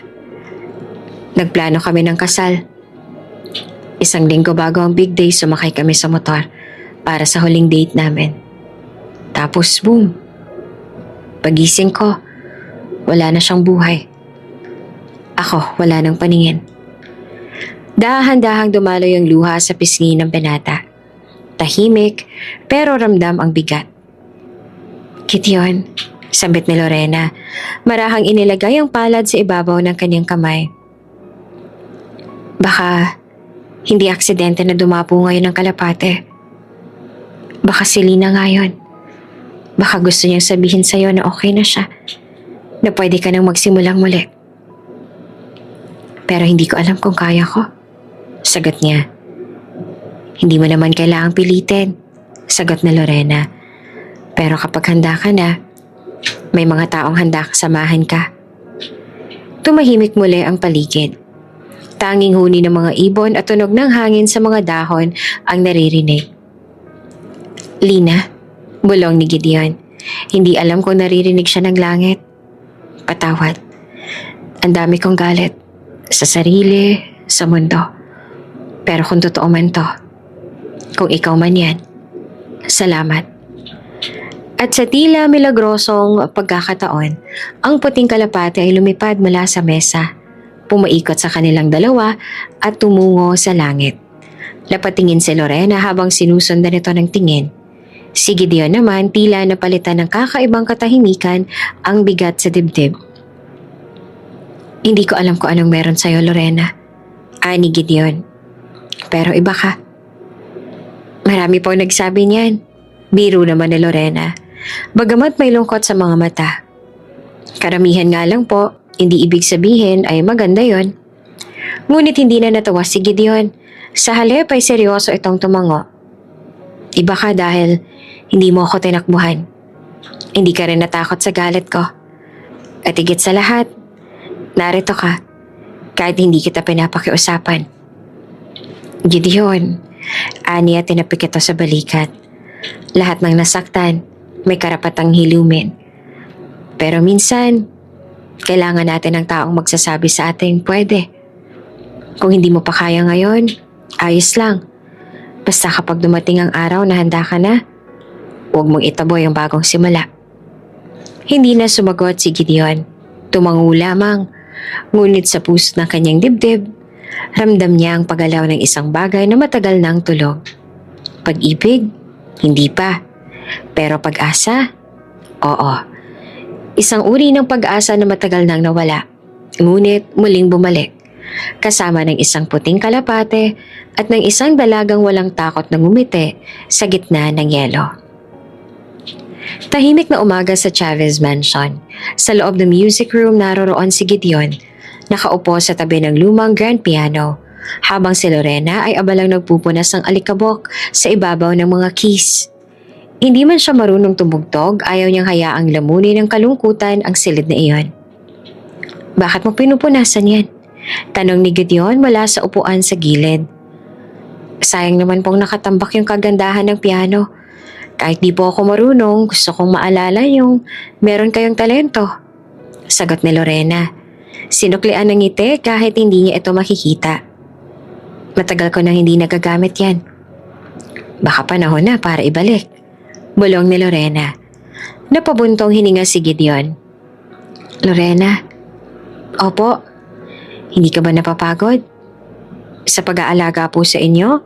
Nagplano kami ng kasal. Isang linggo bago ang big day, sumakay kami sa motor para sa huling date namin. Tapos boom, pagising ko, wala na siyang buhay. Ako, wala nang paningin." Dahan-dahang dumaloy ang luha sa pisngi ng binata. Tahimik, pero ramdam ang bigat. "Gideon," sambit ni Lorena, marahang inilagay ang palad sa ibabaw ng kanyang kamay. "Baka hindi aksidente na dumapo ngayon ng kalapate. Baka si Lina ngayon. Baka gusto niyang sabihin sa'yo na okay na siya, na pwede ka nang magsimulang muli." "Pero hindi ko alam kung kaya ko," sagot niya. "Hindi mo naman kailangang pilitin," sagot ni Lorena. "Pero kapag handa ka na, may mga taong handa kasamahan ka." Tumahimik muli ang paligid. Tanging huni ng mga ibon at tunog ng hangin sa mga dahon ang naririnig. Lina, bulong ni Gideon. Hindi alam kung naririnig siya ng langit. Patawad. Ang dami kong galit. Sa sarili, sa mundo. Pero kung totoo man to, kung ikaw man yan, salamat. At sa tila milagrosong pagkakataon, ang puting kalapate ay lumipad mula sa mesa, pumaikot sa kanilang dalawa at tumungo sa langit. Napatingin si Lorena habang sinusundan nito ng tingin. Si Gideon naman tila napalitan ng kakaibang katahimikan ang bigat sa dibdib. Hindi ko alam kung anong meron sa'yo, Lorena. Ani Gideon. Pero iba ka. Marami po nagsabi niyan. Biro naman ni Lorena. Bagamat may lungkot sa mga mata. Karamihan nga lang po, hindi ibig sabihin ay maganda yon. Ngunit hindi na natawa si Gideon. Sa halip ay seryoso itong tumango. Iba ka dahil hindi mo ako tinakbuhan. Hindi ka rin natakot sa galit ko. At higit sa lahat, narito ka kahit hindi kita pinapakiusapan. Gideon, ani at tinapik ito sa balikat. Lahat ng nasaktan, may karapatang hilumin. Pero minsan, kailangan natin ng taong magsasabi sa ating pwede. Kung hindi mo pa kaya ngayon, ayos lang. Basta kapag dumating ang araw na handa ka na, huwag mong itaboy ang bagong simula. Hindi na sumagot si Gideon. Tumango lamang, ngunit sa puso ng kanyang dibdib, ramdam niya ang paggalaw ng isang bagay na matagal nang tulog. Pag-ibig? Hindi pa. Pero pag-asa? Oo. Isang uri ng pag-asa na matagal nang nawala, ngunit muling bumalik, kasama ng isang puting kalapate at ng isang dalagang walang takot na ngumiti sa gitna ng yelo. Tahimik na umaga sa Chavez Mansion. Sa loob ng music room naroroon si Gideon, nakaupo sa tabi ng lumang grand piano, habang si Lorena ay abalang nagpupunas ng alikabok sa ibabaw ng mga keys. Hindi man siya marunong tumugtog, ayaw niyang hayaang lamunin ng kalungkutan ang silid na iyon. Bakit mo pinupunasan yan? Tanong ni Gideon mula sa upuan sa gilid. Sayang naman pong nakatambak yung kagandahan ng piano. Kahit di po ako marunong, gusto kong maalala yung meron kayong talento. Sagot ni Lorena. Sinuklian ng ngiti kahit hindi niya ito makikita. Matagal ko nang hindi nagagamit yan. Baka panahon na para ibalik. Bulong ni Lorena. Napabuntong hininga si Gideon. Lorena? Opo. Hindi ka ba napapagod? Sa pag-aalaga po sa inyo?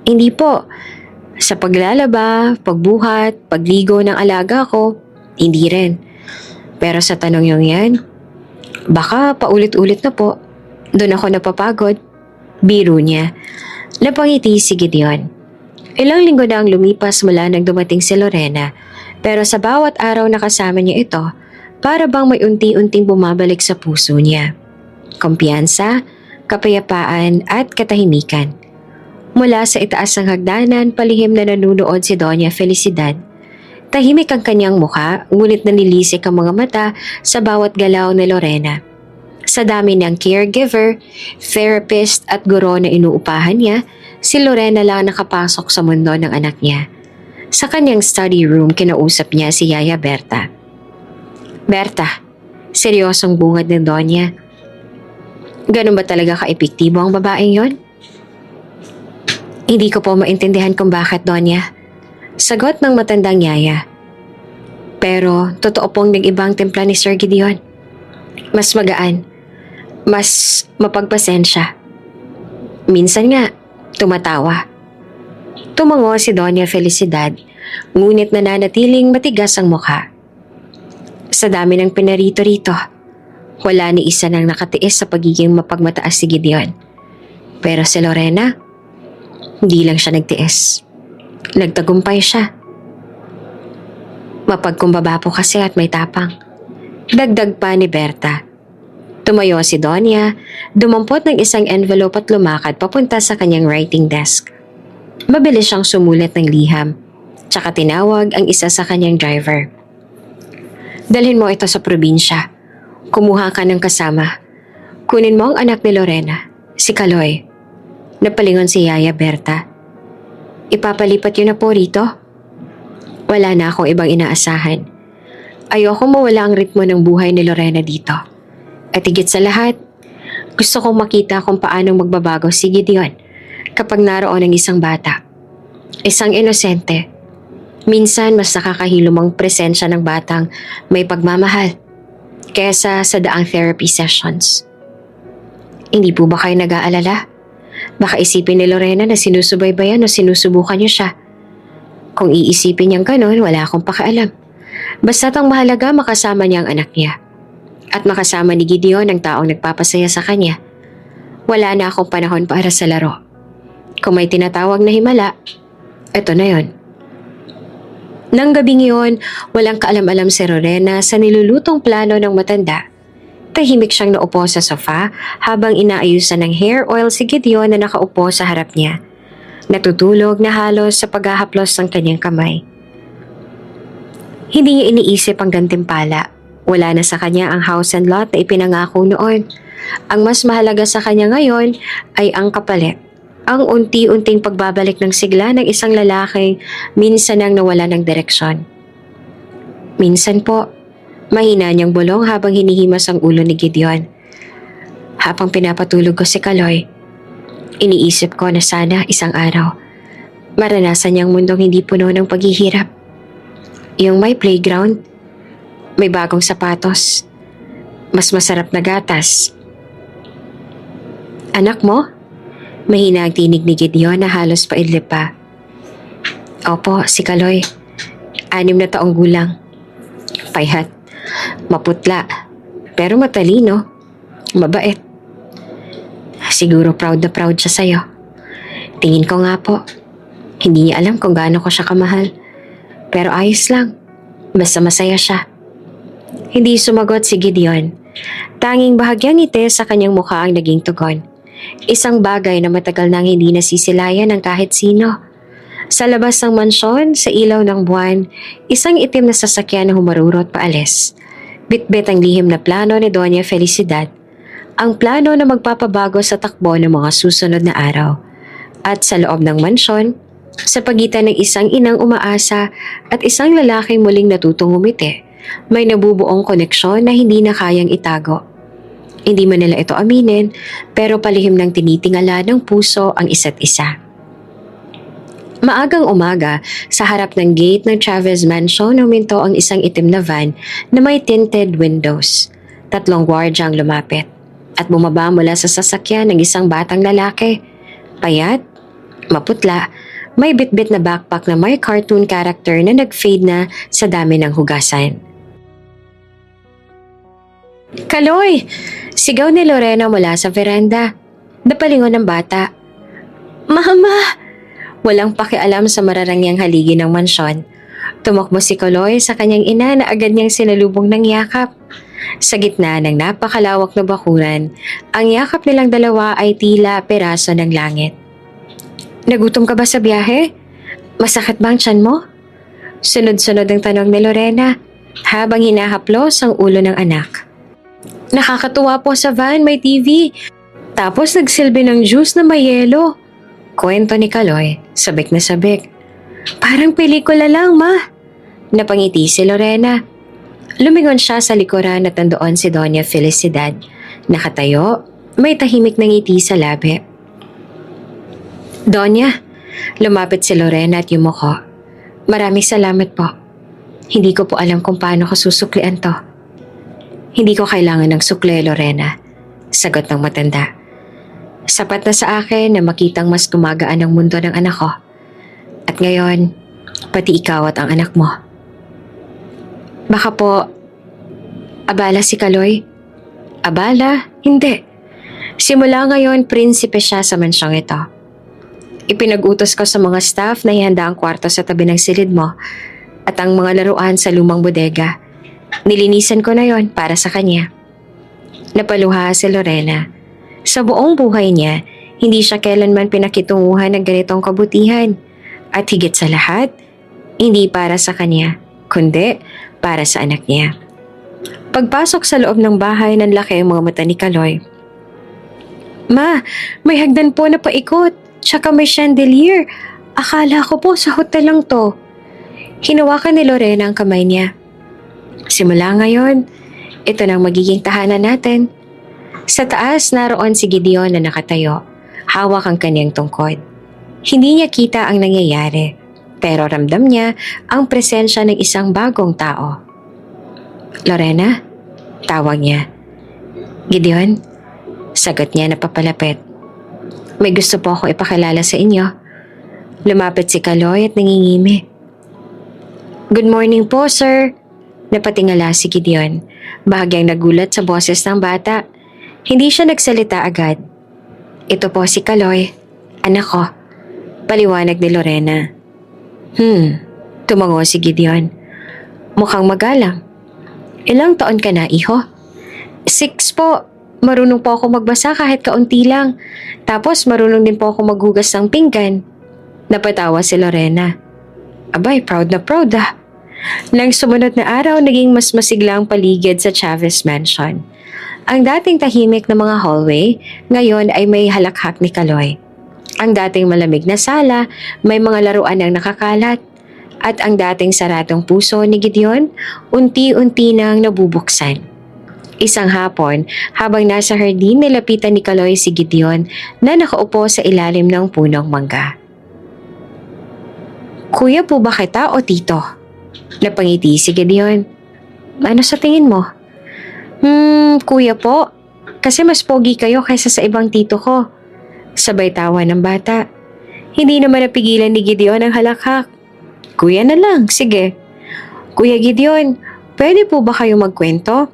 Hindi po. Sa paglalaba, pagbuhat, pagligo ng alaga ko, hindi rin. Pero sa tanong yung yan, baka paulit-ulit na po. Doon ako napapagod. Biro niya. Napangiti si Gideon. Ilang linggo na ang lumipas mula nang dumating si Lorena, pero sa bawat araw na kasama niya ito, para bang may unti-unting bumabalik sa puso niya. Kumpiyansa, kapayapaan at katahimikan. Mula sa itaas ng hagdanan, palihim na nanunood si Doña Felicidad. Tahimik ang kanyang mukha, ngunit nanilisik ang mga mata sa bawat galaw ni Lorena. Sa dami ng caregiver, therapist at guro na inuupahan niya, si Lorena lang nakapasok sa mundo ng anak niya. Sa kanyang study room, kinausap niya si Yaya Berta. Berta, seryosong bungad ng Donya. Ganun ba talaga ka-epektibo ang babaeng yon? Hindi ko po maintindihan kung bakit, Donya. Sagot ng matandang Yaya. Pero totoo pong nag-ibang timpla ni Sir Gideon. Mas magaan. Mas mapagpasensya. Minsan nga, tumatawa. Tumango si Doña Felicidad, ngunit nananatiling matigas ang mukha. Sa dami ng pinarito rito, wala ni isa nang nakatiis sa pagiging mapagmataas si Gideon. Pero si Lorena, hindi lang siya nagtiis. Nagtagumpay siya. Mapagkumbaba po kasi at may tapang. Dagdag pa ni Berta. Tumayo si Donya, dumampot ng isang envelope at lumakad papunta sa kanyang writing desk. Mabilis siyang sumulat ng liham, tsaka tinawag ang isa sa kanyang driver. Dalhin mo ito sa probinsya. Kumuha ka ng kasama. Kunin mo ang anak ni Lorena. Si Kaloy. Napalingon si Yaya Berta. Ipapalipat yun na po rito? Wala na akong ibang inaasahan. Ayoko mawala ang ritmo ng buhay ni Lorena dito. At higit sa lahat, gusto kong makita kung paano magbabago si Gideon kapag naroon ang isang bata. Isang inosente. Minsan mas nakakahilom ang presensya ng batang may pagmamahal kaysa sa daang therapy sessions. Hindi po ba kayo nag-aalala? Baka isipin ni Lorena na sinusubaybayan o sinusubukan niyo siya. Kung iisipin niyang ganon, wala akong pakialam. Basta't ang mahalaga makasama niya ang anak niya. At makasama ni Gideon ang taong nagpapasaya sa kanya. Wala na akong panahon para sa laro. Kung may tinatawag na himala, eto na yon. Nang gabing iyon, walang kaalam-alam si Lorena sa nilulutong plano ng matanda. Tahimik siyang naupo sa sofa habang inaayusan ng hair oil si Gideon na nakaupo sa harap niya. Natutulog na halos sa paghahaplos ng kanyang kamay. Hindi niya iniisip ang gantimpala. Wala na sa kanya ang house and lot na ipinangako noon. Ang mas mahalaga sa kanya ngayon ay ang kapalit. Ang unti-unting pagbabalik ng sigla ng isang lalaking minsan nang nawala ng direksyon. Minsan po, mahina niyang bulong habang hinihimas ang ulo ni Gideon. Habang pinapatulog ko si Kaloy, iniisip ko na sana isang araw, maranasan niyang mundong hindi puno ng paghihirap. Yung may playground, may bagong sapatos, mas masarap na gatas. Anak mo? Mahina ang tinig ni Gideon na halos paidlip pa. Opo, si Kaloy. 6 na taong gulang. Payhat. Maputla. Pero matalino. Mabait. Siguro proud na proud siya sa'yo. Tingin ko nga po. Hindi niya alam kung gaano ko siya kamahal. Pero ayos lang. Basta masaya siya. Hindi sumagot si Gideon. Tanging bahagyang ngiti sa kanyang mukha ang naging tugon. Isang bagay na matagal nang hindi nasisilayan ng kahit sino. Sa labas ng mansyon, sa ilaw ng buwan, isang itim na sasakyan na humarurot paalis. Bitbit ang lihim na plano ni Doña Felicidad. Ang plano na magpapabago sa takbo ng mga susunod na araw. At sa loob ng mansyon, sa pagitan ng isang inang umaasa at isang lalaking muling natutong umiti, may nabubuong koneksyon na hindi na kayang itago. Hindi man nila ito aminin, pero palihim ng tinitingala ng puso ang isa't isa. Maagang umaga, sa harap ng gate ng Chavez Mansion, huminto ang isang itim na van na may tinted windows. 3 gwardiya ang lumapit at bumaba mula sa sasakyan ng isang batang lalaki. Payat, maputla, may bitbit na backpack na may cartoon character na nag-fade na sa dami ng hugasan. Kaloy! Sigaw ni Lorena mula sa veranda. Napalingon ng bata. Mama! Walang pakialam sa mararangyang haligi ng mansyon. Tumakbo si Kaloy sa kanyang ina na agad niyang sinalubong ng yakap. Sa gitna ng napakalawak na bakuran, ang yakap nilang dalawa ay tila peraso ng langit. Nagutom ka ba sa biyahe? Masakit ba ang tiyan mo? Sunod-sunod ang tanong ni Lorena habang hinahaplos ang ulo ng anak. Nakakatuwa po sa van, may TV. Tapos nagsilbi ng juice na may yelo. Kwento ni Kaloy, sabik na sabik. Parang pelikula lang, ma. Napangiti si Lorena. Lumingon siya sa likuran at nandoon si Doña Felicidad. Nakatayo, may tahimik na ngiti sa labi. Doña, lumapit si Lorena at yumuko. Maraming salamat po. Hindi ko po alam kung paano ko susuklian to. Hindi ko kailangan ng sukle, Lorena. Sagot ng matanda. Sapat na sa akin na makitang mas gumagaan ang mundo ng anak ko. At ngayon, pati ikaw at ang anak mo. Baka po, abala si Kaloy? Abala? Hindi. Simula ngayon, prinsipe siya sa mansyong ito. Ipinag-utos ko sa mga staff na ihanda ang kwarto sa tabi ng silid mo at ang mga laruan sa lumang bodega. Nilinisan ko na yon para sa kanya. Napaluha si Lorena. Sa buong buhay niya, hindi siya kailanman pinakitunguhan ng ganitong kabutihan. At higit sa lahat, hindi para sa kanya, kundi para sa anak niya. Pagpasok sa loob ng bahay, nanlaki ang mga mata ni Kaloy. Ma, may hagdan po na paikot, tsaka may chandelier. Akala ko po sa hotel lang to. Hinawakan ni Lorena ang kamay niya. Simula ngayon, ito nang magiging tahanan natin. Sa taas, naroon si Gideon na nakatayo. Hawak ang kanyang tungkod. Hindi niya kita ang nangyayari, pero ramdam niya ang presensya ng isang bagong tao. Lorena? Tawag niya. Gideon? Sagot niya na papalapit. May gusto po ako ipakilala sa inyo. Lumapit si Kaloy at nangingimi. Good morning po, sir. Napatingala si Gideon. Bahagyang nagulat sa boses ng bata. Hindi siya nagsalita agad. Ito po si Kaloy, anak ko. Paliwanag ni Lorena. Tumango si Gideon. Mukhang magalang. Ilang taon ka na, iho? 6 po. Marunong po ako magbasa kahit kaunti lang. Tapos marunong din po ako maghugas ng pinggan. Napatawa si Lorena. Abay, proud na proud ah. Nang sumunod na araw, naging mas masigla ang paligid sa Chavez Mansion. Ang dating tahimik na mga hallway, ngayon ay may halakhak ni Kaloy. Ang dating malamig na sala, may mga laruan ang nakakalat. At ang dating saradong puso ni Gideon, unti-unti nang nabubuksan. Isang hapon, habang nasa hardin, nilapitan ni Kaloy si Gideon na nakaupo sa ilalim ng punong mangga. Kuya po ba kita o tito? Napangiti si Gideon. Ano sa tingin mo? Kuya po. Kasi mas pogi kayo kaysa sa ibang tito ko. Sabay tawa ng bata. Hindi naman napigilan ni Gideon ang halakhak. Kuya na lang, sige. Kuya Gideon, pwede po ba kayo magkwento?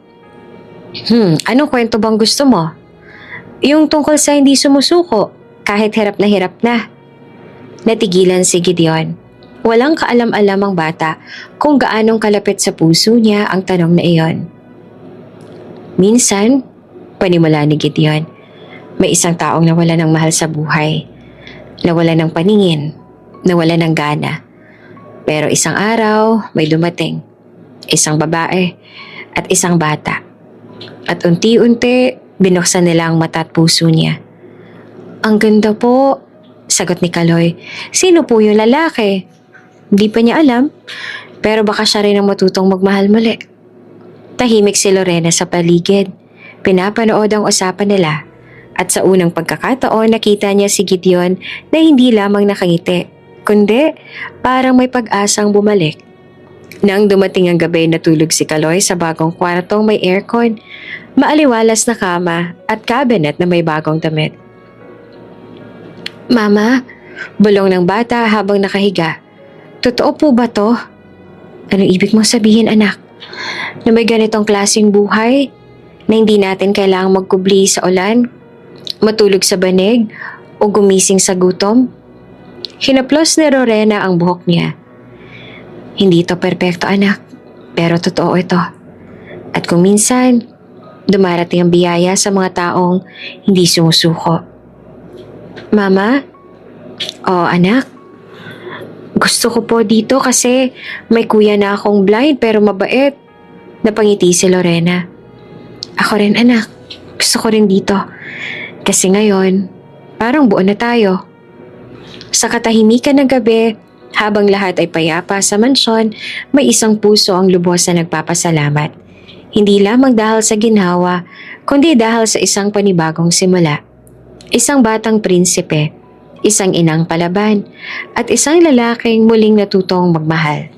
Anong kwento bang gusto mo? Yung tungkol sa hindi sumusuko, kahit hirap na. Natigilan si Gideon. Walang kaalam-alam ang bata kung gaanong kalapit sa puso niya ang tanong na iyon. Minsan, panimula ni Gideon, may isang taong nawala ng mahal sa buhay. Nawala ng paningin, nawala ng gana. Pero isang araw, may dumating. Isang babae at isang bata. At unti-unti, binuksan nila ang mata at puso niya. Ang ganda po, sagot ni Kaloy. Sino po yung lalaki? Hindi pa niya alam, pero baka siya rin ang matutong magmahal muli. Tahimik si Lorena sa paligid. Pinapanood ang usapan nila. At sa unang pagkakataon, nakita niya si Gideon na hindi lamang nakangiti, kundi parang may pag-asang bumalik. Nang dumating ang gabi, natulog si Kaloy sa bagong kwartong may aircon, maaliwalas na kama at cabinet na may bagong damit. Mama, bulong ng bata habang nakahiga. Totoo po ba to? Anong ibig mong sabihin, anak? Na may ganitong klaseng buhay? Na hindi natin kailangang magkubli sa ulan? Matulog sa banig? O gumising sa gutom? Hinaplos ni Lorena ang buhok niya. Hindi ito perpekto, anak, pero totoo ito. At kung minsan, dumarating ang biyaya sa mga taong hindi sumusuko. Mama? O anak? Gusto ko po dito kasi may kuya na akong blind pero mabait. Napangiti si Lorena. Ako rin, anak. Gusto ko rin dito. Kasi ngayon, parang buo na tayo. Sa katahimikan ng gabi, habang lahat ay payapa sa mansyon, may isang puso ang lubos na nagpapasalamat. Hindi lamang dahil sa ginhawa, kundi dahil sa isang panibagong simula. Isang batang prinsipe, isang inang palaban, at isang lalaking muling natutong magmahal.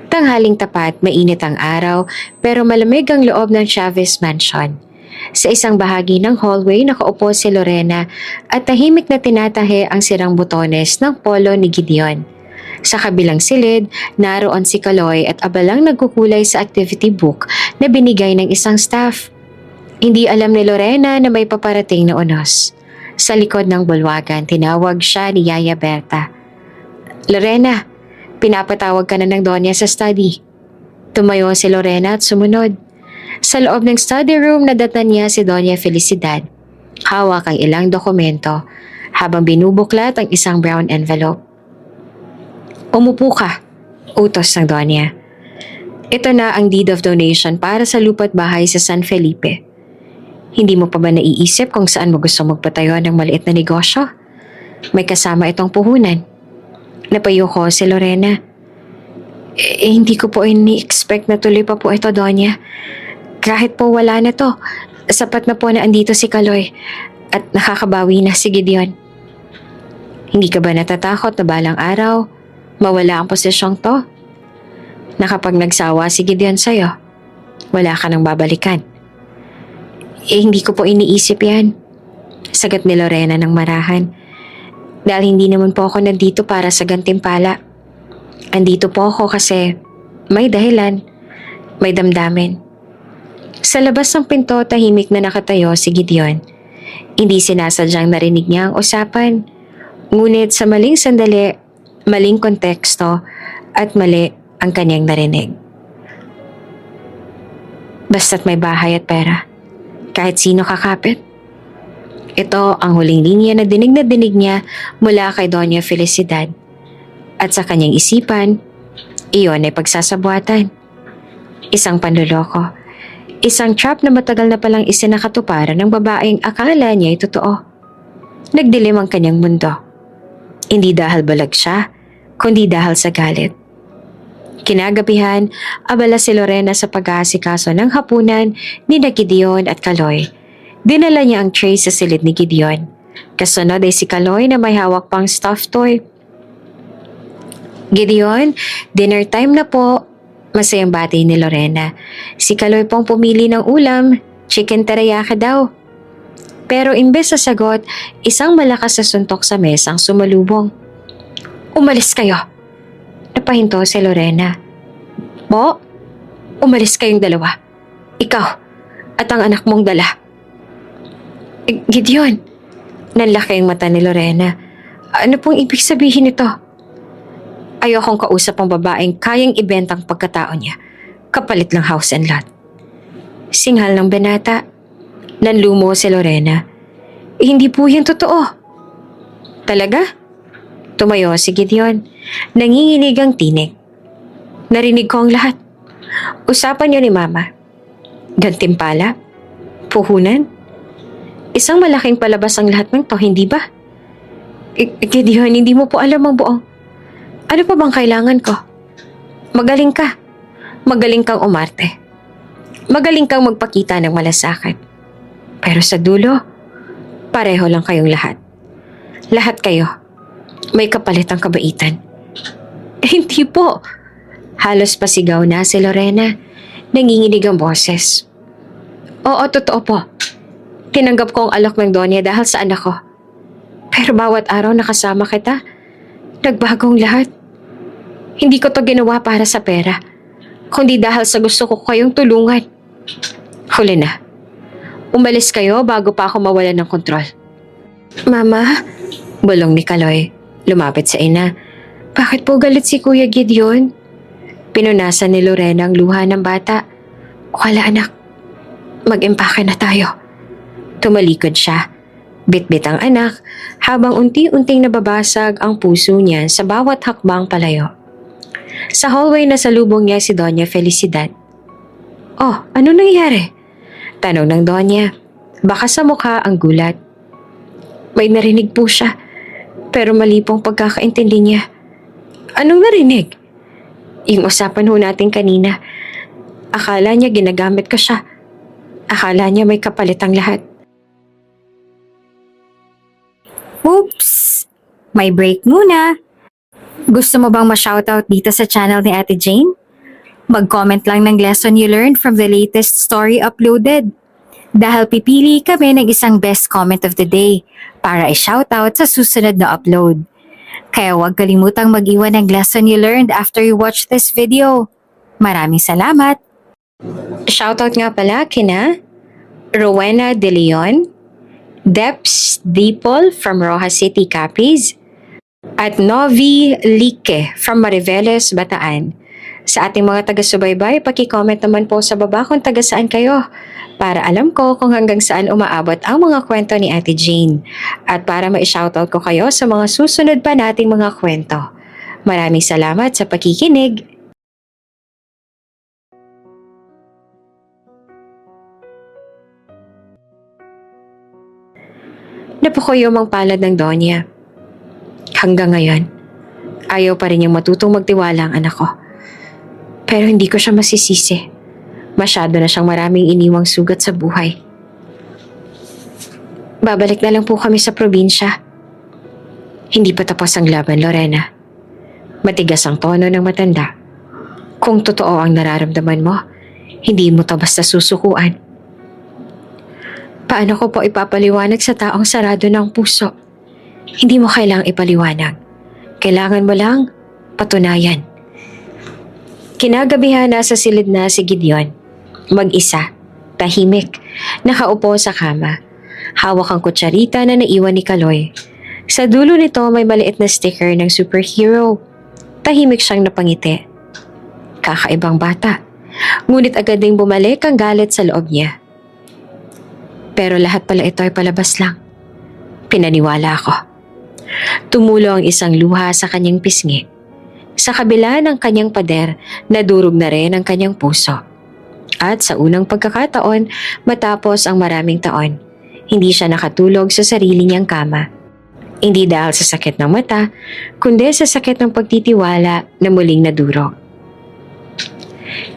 Tanghaling tapat, mainit ang araw, pero malamig ang loob ng Chavez Mansion. Sa isang bahagi ng hallway, nakaupo si Lorena at tahimik na tinatahi ang sirang butones ng polo ni Gideon. Sa kabilang silid, naroon si Kaloy at abalang nagkukulay sa activity book na binigay ng isang staff. Hindi alam ni Lorena na may paparating na unos. Sa likod ng bulwagan, tinawag siya ni Yaya Berta. Lorena, pinapatawag ka na ng Donya sa study. Tumayo si Lorena at sumunod. Sa loob ng study room, nadatan niya si Doña Felicidad. Hawak ang ilang dokumento habang binubuklat ang isang brown envelope. Umupo ka, utos ng Donya. Ito na ang deed of donation para sa lupa't bahay sa San Felipe. Hindi mo pa ba naiisip kung saan mo gusto magpatayo ng maliit na negosyo? May kasama itong puhunan. Napayo ko si Lorena. Hindi ko po ini-expect na tuloy pa po ito, Donya. Kahit po wala na to, sapat na po na andito si Kaloy at nakakabawi na si Gideon. Hindi ka ba natatakot na balang araw mawala ang posisyong to? Na kapag nagsawa si Gideon sa'yo, wala ka nang babalikan. Hindi ko po iniisip yan. Sagot ni Lorena ng marahan. Dahil hindi naman po ako nandito para sa gantimpala. Andito po ako kasi may dahilan, may damdamin. Sa labas ng pinto, tahimik na nakatayo si Gideon. Hindi sinasadyang narinig niya ang usapan. Ngunit sa maling sandali, maling konteksto at mali ang kanyang narinig. Basta't may bahay at pera, kahit sino kakapit. Ito ang huling linya na dinig niya mula kay Doña Felicidad. At sa kanyang isipan, iyon ay pagsasabuatan. Isang panluloko. Isang trap na matagal na palang isinakatuparan ng babaeng akala niya ay totoo. Nagdilim ang kanyang mundo. Hindi dahil balag siya, kundi dahil sa galit. Kinagabihan, abala si Lorena sa pag-aasikaso ng hapunan ni Gideon at Kaloy. Dinala niya ang tray sa silid ni Gideon. Kasunod ay si Kaloy na may hawak pang stuffed toy. Gideon, dinner time na po. Masayang bati ni Lorena. Si Kaloy pong pumili ng ulam, chicken teriyaki daw. Pero imbes sa sagot, isang malakas na suntok sa mesang sumalubong. Umalis kayo! Napahinto si Lorena. Po? Umalis kayong dalawa. Ikaw at ang anak mong dala. Gideon! Nanlaki ang mata ni Lorena. Ano pong ibig sabihin nito? Ayokong kausap ang babaeng kayang ibentang pagkatao niya. Kapalit lang house and lot. Singhal ng binata. Nanlumo si Lorena. Hindi po yan totoo. Talaga? Tumayo si Gideon. Nanginginig ang tinig. Narinig ko ang lahat. Usapan niyo ni Mama. Gantimpala? Puhunan? Isang malaking palabas ang lahat ng to, hindi ba? Gideon, hindi mo po alam ang buong. Ano pa bang kailangan ko? Magaling ka. Magaling kang umarte. Magaling kang magpakita ng malasakit. Pero sa dulo, pareho lang kayong lahat. Lahat kayo. May kapalit ang kabaitan. Hindi po. Halos pasigaw na si Lorena. Nanginginig ang boses. Oo, totoo po. Tinanggap ko ang alok ng Donya dahil sa anak ko. Pero bawat araw nakasama kita, nagbagong lahat. Hindi ko to ginawa para sa pera, kundi dahil sa gusto ko kayong tulungan. Huli na. Umalis kayo bago pa ako mawalan ng kontrol. Mama, bulong ni Kaloy. Lumapit sa ina. Bakit po galit si Kuya Gideon? Pinunasan ni Lorena ang luha ng bata. Wala anak. Mag-impake na tayo. Tumalikod siya. Bit-bit ang anak habang unti-unting nababasag ang puso niya sa bawat hakbang palayo. Sa hallway na salubong niya si Doña Felicidad. Oh, ano nangyari? Tanong ng Doña. Baka sa mukha ang gulat. May narinig po siya, pero mali pong pagkakaintindi niya. Anong narinig? Yung usapan ho natin kanina. Akala niya ginagamit ko siya. Akala niya may kapalit ang lahat. Oops! May break muna. Gusto mo bang ma-shoutout dito sa channel ni Ate Jane? Mag-comment lang ng lesson you learned from the latest story uploaded. Dahil pipili kami ng isang best comment of the day para i-shoutout sa susunod na upload. Kaya huwag kalimutang mag-iwan ng lesson you learned after you watch this video. Maraming salamat! Shoutout nga pala kina Rowena De Leon, Deps Dipol from Rojas City, Capiz, at Novi Lique from Mariveles, Bataan. Sa ating mga taga-subaybay, paki-comment naman po sa baba kung taga saan kayo para alam ko kung hanggang saan umaabot ang mga kwento ni Ate Jane at para ma-shoutout ko kayo sa mga susunod pa nating mga kwento. Maraming salamat sa pakikinig. Napakuyo ang palad ng Donya. Hanggang ngayon, ayaw pa rin niyang matutong magtiwala ang anak ko. Pero hindi ko siya masisisi. Masyado na siyang maraming iniwang sugat sa buhay. Babalik na lang po kami sa probinsya. Hindi pa tapos ang laban, Lorena. Matigas ang tono ng matanda. Kung totoo ang nararamdaman mo, hindi mo to basta susukuan. Paano ko po ipapaliwanag sa taong sarado ng puso? Hindi mo kailangang ipaliwanag. Kailangan mo lang patunayan. Kinagabihan na sa silid na si Gideon. Mag-isa, tahimik, nakaupo sa kama. Hawak ang kutsarita na naiwan ni Kaloy. Sa dulo nito may maliit na sticker ng superhero. Tahimik siyang napangiti. Kakaibang bata. Ngunit agad ding bumalik ang galit sa loob niya. Pero lahat pala ito ay palabas lang. Pinaniwala ako. Tumulo ang isang luha sa kanyang pisngi. Sa kabila ng kanyang pader, nadurog na rin ang kanyang puso. At sa unang pagkakataon, matapos ang maraming taon, hindi siya nakatulog sa sarili niyang kama. Hindi dahil sa sakit ng mata, kundi sa sakit ng pagtitiwala na muling nadurog.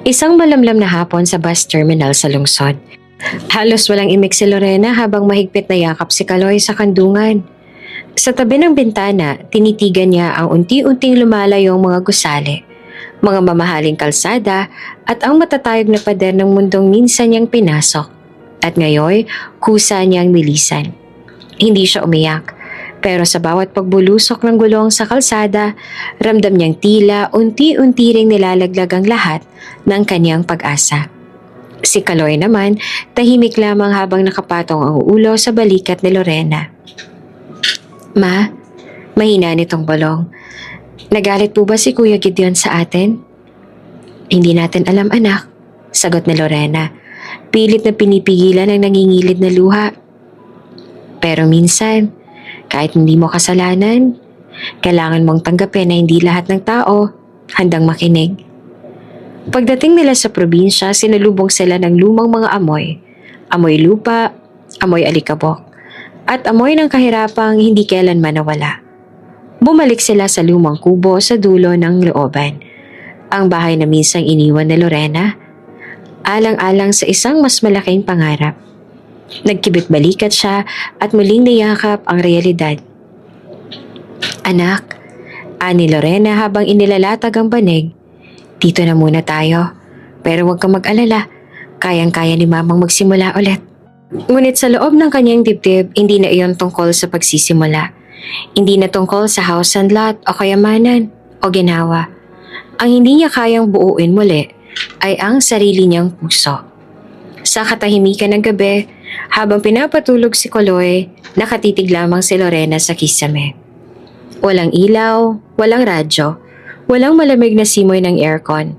Isang malamlam na hapon sa bus terminal sa lungsod. Halos walang imik si Lorena habang mahigpit na yakap si Kaloy sa kandungan. Sa tabi ng bintana, tinitigan niya ang unti-unting lumalayong mga gusali, mga mamahaling kalsada at ang matatayog na pader ng mundong minsan niyang pinasok. At ngayon, kusa niyang nilisan. Hindi siya umiyak, pero sa bawat pagbulusok ng gulong sa kalsada, ramdam niyang tila unti-unti ring nilalaglag ang lahat ng kanyang pag-asa. Si Kaloy naman, tahimik lamang habang nakapatong ang ulo sa balikat ni Lorena. Ma, mahina nitong balong. Nagalit po ba si Kuya Gideon sa atin? Hindi natin alam, anak, sagot ni Lorena. Pilit na pinipigilan ang nangingilid na luha. Pero minsan, kahit hindi mo kasalanan, kailangan mong tanggapin na hindi lahat ng tao handang makinig. Pagdating nila sa probinsya, sinalubong sila ng lumang mga amoy. Amoy lupa, amoy alikabok, at amoy ng kahirapang hindi kailanman nawala. Bumalik sila sa lumang kubo sa dulo ng looban. Ang bahay na minsang iniwan ni Lorena, alang-alang sa isang mas malaking pangarap. Nagkibit-balikat siya at muling niyakap ang realidad. Anak, ani Lorena habang inilalatag ang banig, dito na muna tayo. Pero huwag kang mag-alala, kayang-kaya ni Mamang magsimula ulit. Ngunit sa loob ng kanyang dibdib, hindi na iyon tungkol sa pagsisimula. Hindi na tungkol sa house and lot o kayamanan o ginawa. Ang hindi niya kayang buuin muli ay ang sarili niyang puso. Sa katahimikan ng gabi, habang pinapatulog si Kaloy, nakatitig lamang si Lorena sa kisame. Walang ilaw, walang radyo, walang malamig na simoy ng aircon.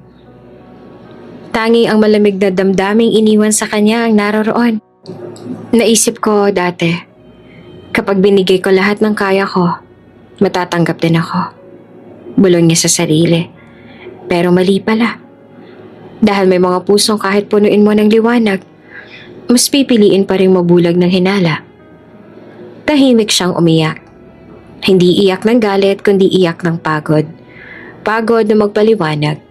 Tanging ang malamig na damdaming iniwan sa kanya ang naroroon. Naisip ko dati, kapag binigay ko lahat ng kaya ko, matatanggap din ako. Bulong niya sa sarili. Pero mali pala. Dahil may mga pusong kahit punuin mo ng liwanag, mas pipiliin pa rin mabulag ng hinala. Tahimik siyang umiyak. Hindi iyak ng galit kundi iyak ng pagod. Pagod na magpaliwanag.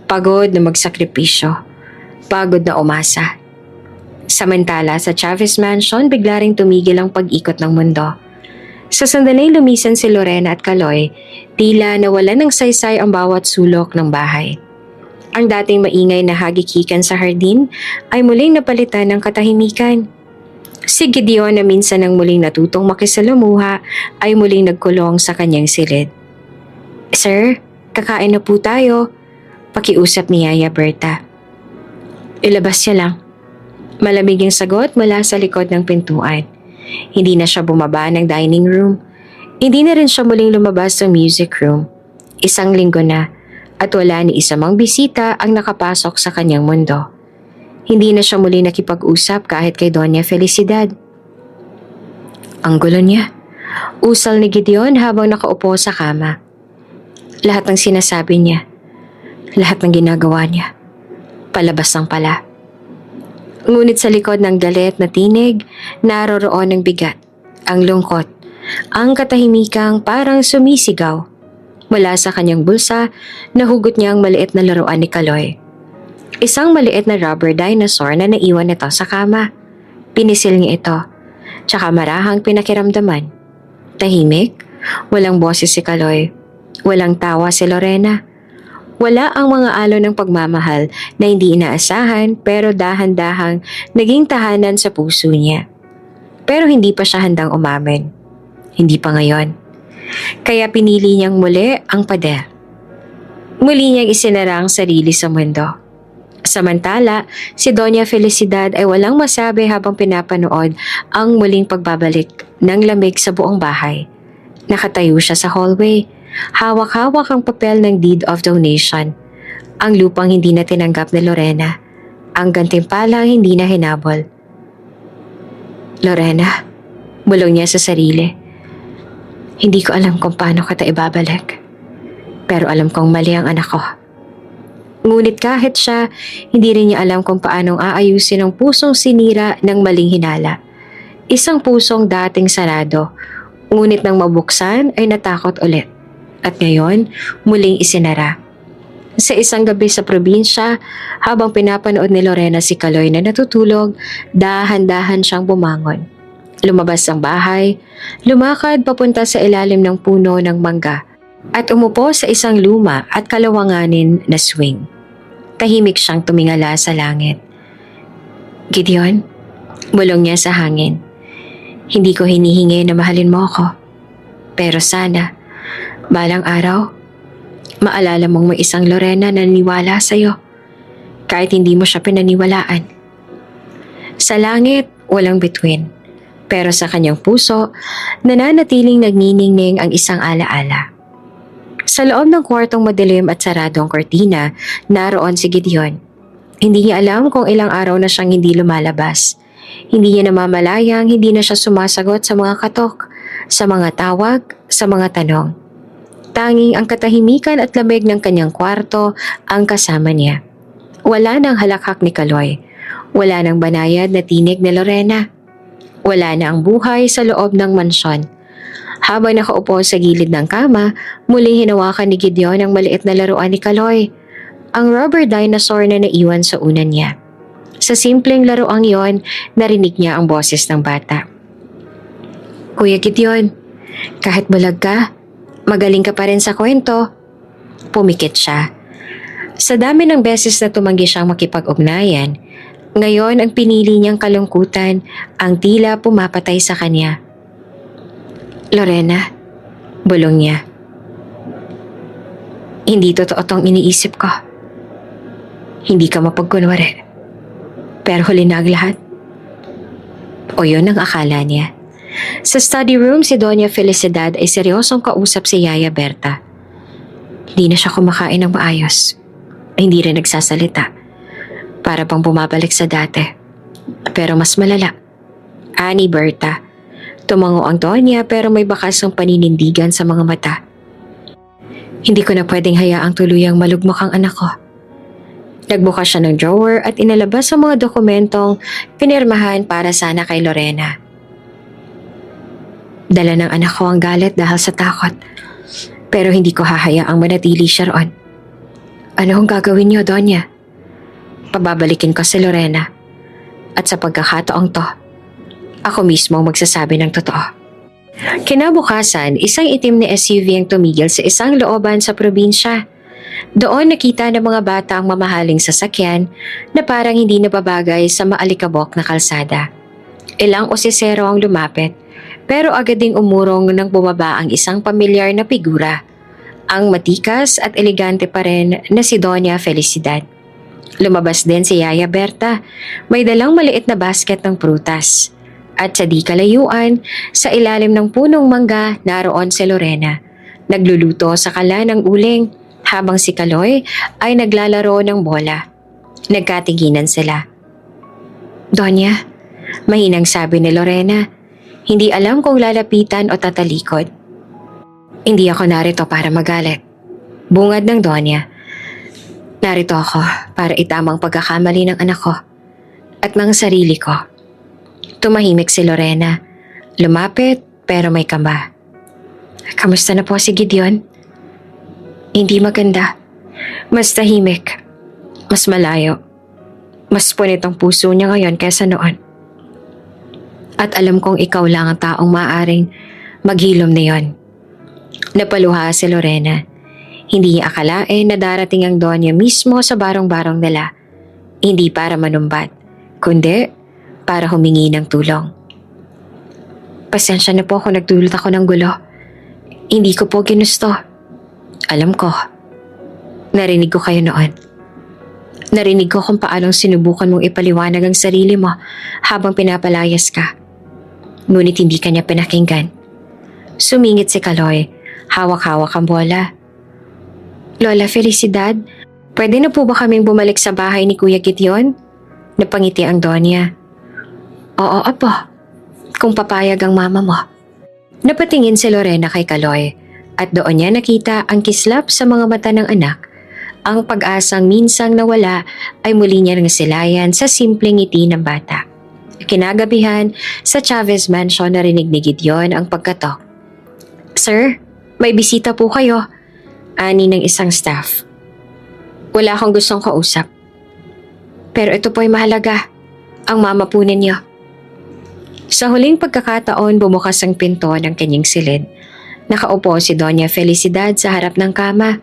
Pagod na magsakripisyo. Pagod na umasa. Samantala sa Chavez Mansion, bigla ring tumigil ang pag-ikot ng mundo. Sa sandaling lumisan si Lorena at Kaloy, tila nawalan ng saysay ang bawat sulok ng bahay. Ang dating maingay na hagikikan sa hardin ay muling napalitan ng katahimikan. Si Gideon na minsan nang muling natutong makisalamuha ay muling nagkulong sa kanyang silid. Sir, kakain na po tayo, pakiusap ni Yaya Berta. Ilabas siya lang. Malamig yung sagot mula sa likod ng pintuan. Hindi na siya bumaba ng dining room. Hindi na rin siya muling lumabas sa music room. Isang linggo na at wala ni isa mang bisita ang nakapasok sa kanyang mundo. Hindi na siya muli nakipag-usap kahit kay Doña Felicidad. Ang gulo niya. Usal ni Gideon habang nakaupo sa kama. Lahat ng sinasabi niya, lahat ng ginagawa niya, palabas ng pala. Ngunit sa likod ng galit na tinig, naroroon ang bigat Ang lungkot, ang katahimikang parang sumisigaw. Mula sa kanyang bulsa, nahugot niya ang maliit na laruan ni Kaloy. Isang maliit na rubber dinosaur na naiwan nito sa kama. Pinisil niya ito, tsaka marahang pinakiramdaman. Tahimik, walang boses si Kaloy, walang tawa si Lorena. Wala ang mga alon ng pagmamahal na hindi inaasahan pero dahan-dahang naging tahanan sa puso niya. Pero hindi pa siya handang umamin. Hindi pa ngayon. Kaya pinili niyang muli ang pader. Muli niyang isinara ang sarili sa mundo. Samantala, si Doña Felicidad ay walang masabi habang pinapanood ang muling pagbabalik ng lamig sa buong bahay. Nakatayo siya sa hallway. Hawak-hawak ang papel ng deed of donation. Ang lupang hindi na tinanggap ni Lorena. Ang gantimpalang hindi na hinabol. Lorena, bulong niya sa sarili. Hindi ko alam kung paano kita ibabalik. Pero alam kong mali ang anak ko. Ngunit kahit siya, hindi rin niya alam kung paanong aayusin ang pusong sinira ng maling hinala. Isang pusong dating sarado, ngunit nang mabuksan ay natakot ulit. At ngayon, muling isinara. Sa isang gabi sa probinsya, habang pinapanood ni Lorena si Kaloy na natutulog, dahan-dahan siyang bumangon. Lumabas ang bahay, lumakad papunta sa ilalim ng puno ng mangga at umupo sa isang luma at kalawanganin na swing. Tahimik siyang tumingala sa langit. Gideon, bulong niya sa hangin. Hindi ko hinihingi na mahalin mo ako. Pero sana, balang araw, maalala mong may isang Lorena na naniwala sa'yo kahit hindi mo siya pinaniwalaan. Sa langit, walang bituin. Pero sa kanyang puso, nananatiling nagniningning ang isang alaala. Sa loob ng kwartong madilim at saradong kortina, naroon si Gideon. Hindi niya alam kung ilang araw na siyang hindi lumalabas. Hindi niya namamalayang hindi na siya sumasagot sa mga katok, sa mga tawag, sa mga tanong. Tanging ang katahimikan at lamig ng kanyang kwarto ang kasama niya. Wala nang halakhak ni Kaloy. Wala nang banayad na tinig ni Lorena. Wala na ang buhay sa loob ng mansyon. Habang nakaupo sa gilid ng kama, muling hinawakan ni Gideon ang maliit na laruan ni Kaloy. Ang rubber dinosaur na naiwan sa unan niya. Sa simpleng laruang yon, narinig niya ang boses ng bata. Kuya Gideon, kahit bulag ka, magaling ka pa rin sa kwento. Pumikit siya. Sa dami ng beses na tumanggi siyang makipag-ugnayan, ngayon ang pinili niyang kalungkutan ang tila pumapatay sa kanya. Lorena, bulong niya. Hindi totoo tong iniisip ko. Hindi ka mapagkunwari. Pero huli na ang lahat. O yun ang akala niya. Sa study room, si Doña Felicidad ay seryosong kausap si Yaya Berta. Hindi na siya kumakain ng maayos. Hindi rin nagsasalita. Para bang bumabalik sa dati. Pero mas malala. Ani Berta. Tumango ang Donya pero may bakas ng paninindigan sa mga mata. Hindi ko na pwedeng hayaang tuluyang malugmok ang anak ko. Nagbukas siya ng drawer at inalabas ang mga dokumentong pinirmahan para sana kay Lorena. Dala ng anak ko ang galit dahil sa takot. Pero hindi ko hahayaang manatili siya roon. Ano ang gagawin niyo, Donya? Pababalikin ko si Lorena. At sa pagkakataong to, ako mismo ang magsasabi ng totoo. Kinabukasan, isang itim na SUV ang tumigil sa isang looban sa probinsya. Doon nakita ng mga bata ang mamahaling sasakyan na parang hindi nababagay sa maalikabok na kalsada. Ilang osisero ang lumapit, pero agad ding umurong nang bumaba ang isang pamilyar na figura. Ang matikas at elegante pa rin na si Doña Felicidad. Lumabas din si Yaya Berta, may dalang maliit na basket ng prutas. At sa di kalayuan, sa ilalim ng punong mangga, naroon si Lorena. Nagluluto sa kala ng uling, habang si Kaloy ay naglalaro ng bola. Nagkatinginan sila. Donya, mahinang sabi ni Lorena, hindi alam kung lalapitan o tatalikod. Hindi ako narito para magalit. Bungad ng Donya. Narito ako para itamang pagkakamali ng anak ko at mga sarili ko. Tumahimik si Lorena. Lumapit pero may kamba. Kamusta na po si Gideon? Hindi maganda. Mas tahimik. Mas malayo. Mas punit ang puso niya ngayon kaysa noon. At alam kong ikaw lang ang taong maaaring maghilom na yon. Napaluha si Lorena. Hindi niya akalain na darating ang Donya mismo sa barong-barong nila. Hindi para manumbat, kundi para humingi ng tulong. Pasensya na po kung nagdulot ako ng gulo. Hindi ko po ginusto. Alam ko. Narinig ko kayo noon. Narinig ko kung paanong sinubukan mong ipaliwanag ang sarili mo habang pinapalayas ka. Ngunit hindi ka niya pinakinggan. Sumingit si Kaloy. Hawak-hawak ang bola. Lola Felicidad, pwede na po ba kaming bumalik sa bahay ni Kuya Gideon? Napangiti ang Donya. Oo, apo. Kung papayag ang mama mo. Napatingin si Lorena kay Kaloy at doon niya nakita ang kislap sa mga mata ng anak. Ang pag-asang minsang nawala ay muli niya silayan sa simpleng ngiti ng bata. Kinagabihan, sa Chavez Mansion narinig ni Gideon ang pagkatok. Sir, may bisita po kayo. Ani ng isang staff. Wala akong gustong kausap. Pero ito po ay mahalaga. Ang mama po ninyo. Sa huling pagkakataon bumukas ang pinto ng kanyang silid. Nakaupo si Doña Felicidad sa harap ng kama.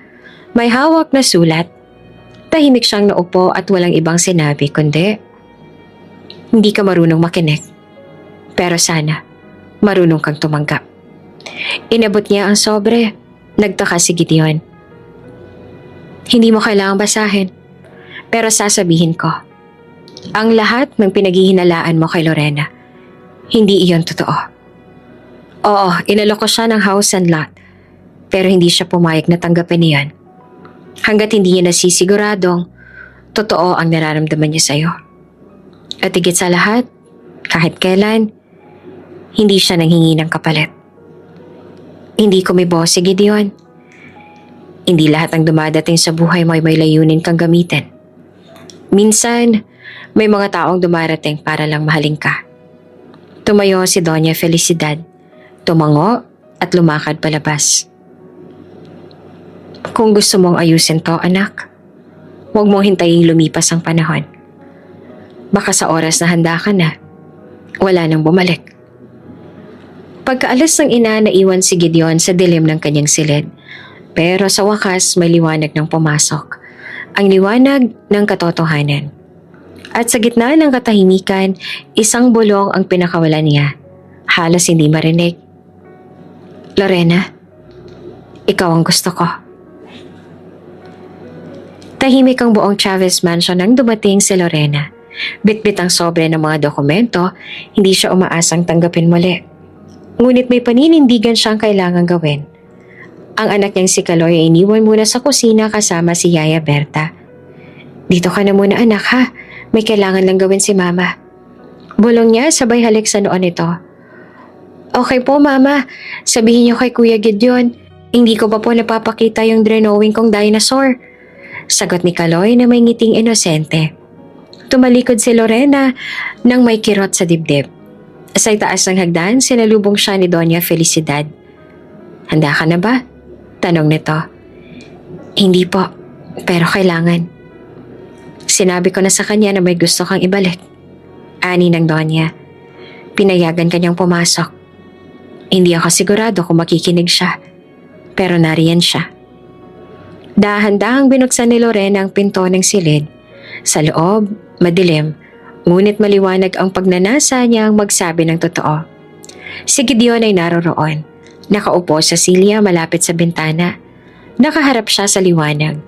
May hawak na sulat. Tahimik siyang naupo at walang ibang sinabi kundi, hindi ka marunong makinig. Pero sana, marunong kang tumanggap. Inabot niya ang sobre. Nagtaka si Gideon. Hindi mo kailangang basahin. Pero sasabihin ko, ang lahat ng pinaghihinalaan mo kay Lorena, hindi iyon totoo. Oo, inalok ko siya ng house and lot. Pero hindi siya pumayag na tanggapin niyan. Hanggat hindi niya nasisiguradong, totoo ang nararamdaman niya sa'yo. At higit sa lahat, kahit kailan, hindi siya nanghingi ng kapalit. Hindi ko may boss si Gideon. Hindi lahat ng dumadating sa buhay mo ay may layunin kang gamitin. Minsan, may mga taong dumarating para lang mahalin ka. Tumayo si Doña Felicidad, tumango at lumakad palabas. Kung gusto mong ayusin to, anak, huwag mong hintayin lumipas ang panahon. Baka sa oras na handa ka na, wala nang bumalik. Pagkaalis ng ina, naiwan si Gideon sa dilim ng kanyang silid. Pero sa wakas, may liwanag ng pumasok. Ang liwanag ng katotohanan. At sa gitna ng katahimikan, isang bulong ang pinakawalan niya. Halos hindi marinig. Lorena, ikaw ang gusto ko. Tahimik ang buong Chavez Mansion nang dumating si Lorena. Bitbit ang sobre ng mga dokumento, hindi siya umaasang tanggapin muli. Ngunit may paninindigan siyang kailangang gawin. Ang anak niyang si Kaloy ay iniwan muna sa kusina kasama si Yaya Berta. Dito ka na muna anak ha, may kailangan lang gawin si mama. Bulong niya sabay halik sa noon nito. Okay po mama, sabihin niyo kay Kuya Gideon, hindi ko pa po napapakita yung drawing kong dinosaur. Sagot ni Kaloy na may ngiting inosente. Tumalikod si Lorena nang may kirot sa dibdib. Sa itaas ng hagdan, sinalubong siya ni Doña Felicidad. Handa ka na ba? Tanong nito. Hindi po, pero kailangan. Sinabi ko na sa kanya na may gusto kang ibalik. Ani ng Donya. Pinayagan kanyang pumasok. Hindi ako sigurado kung makikinig siya. Pero nariyan siya. Dahan-dahang binuksan ni Lorena ang pinto ng silid. Sa loob, madilim, ngunit maliwanag ang pagnanasa niyang magsabi ng totoo. Si Gideon ay naroroon. Nakaupo sa silya malapit sa bintana. Nakaharap siya sa liwanag,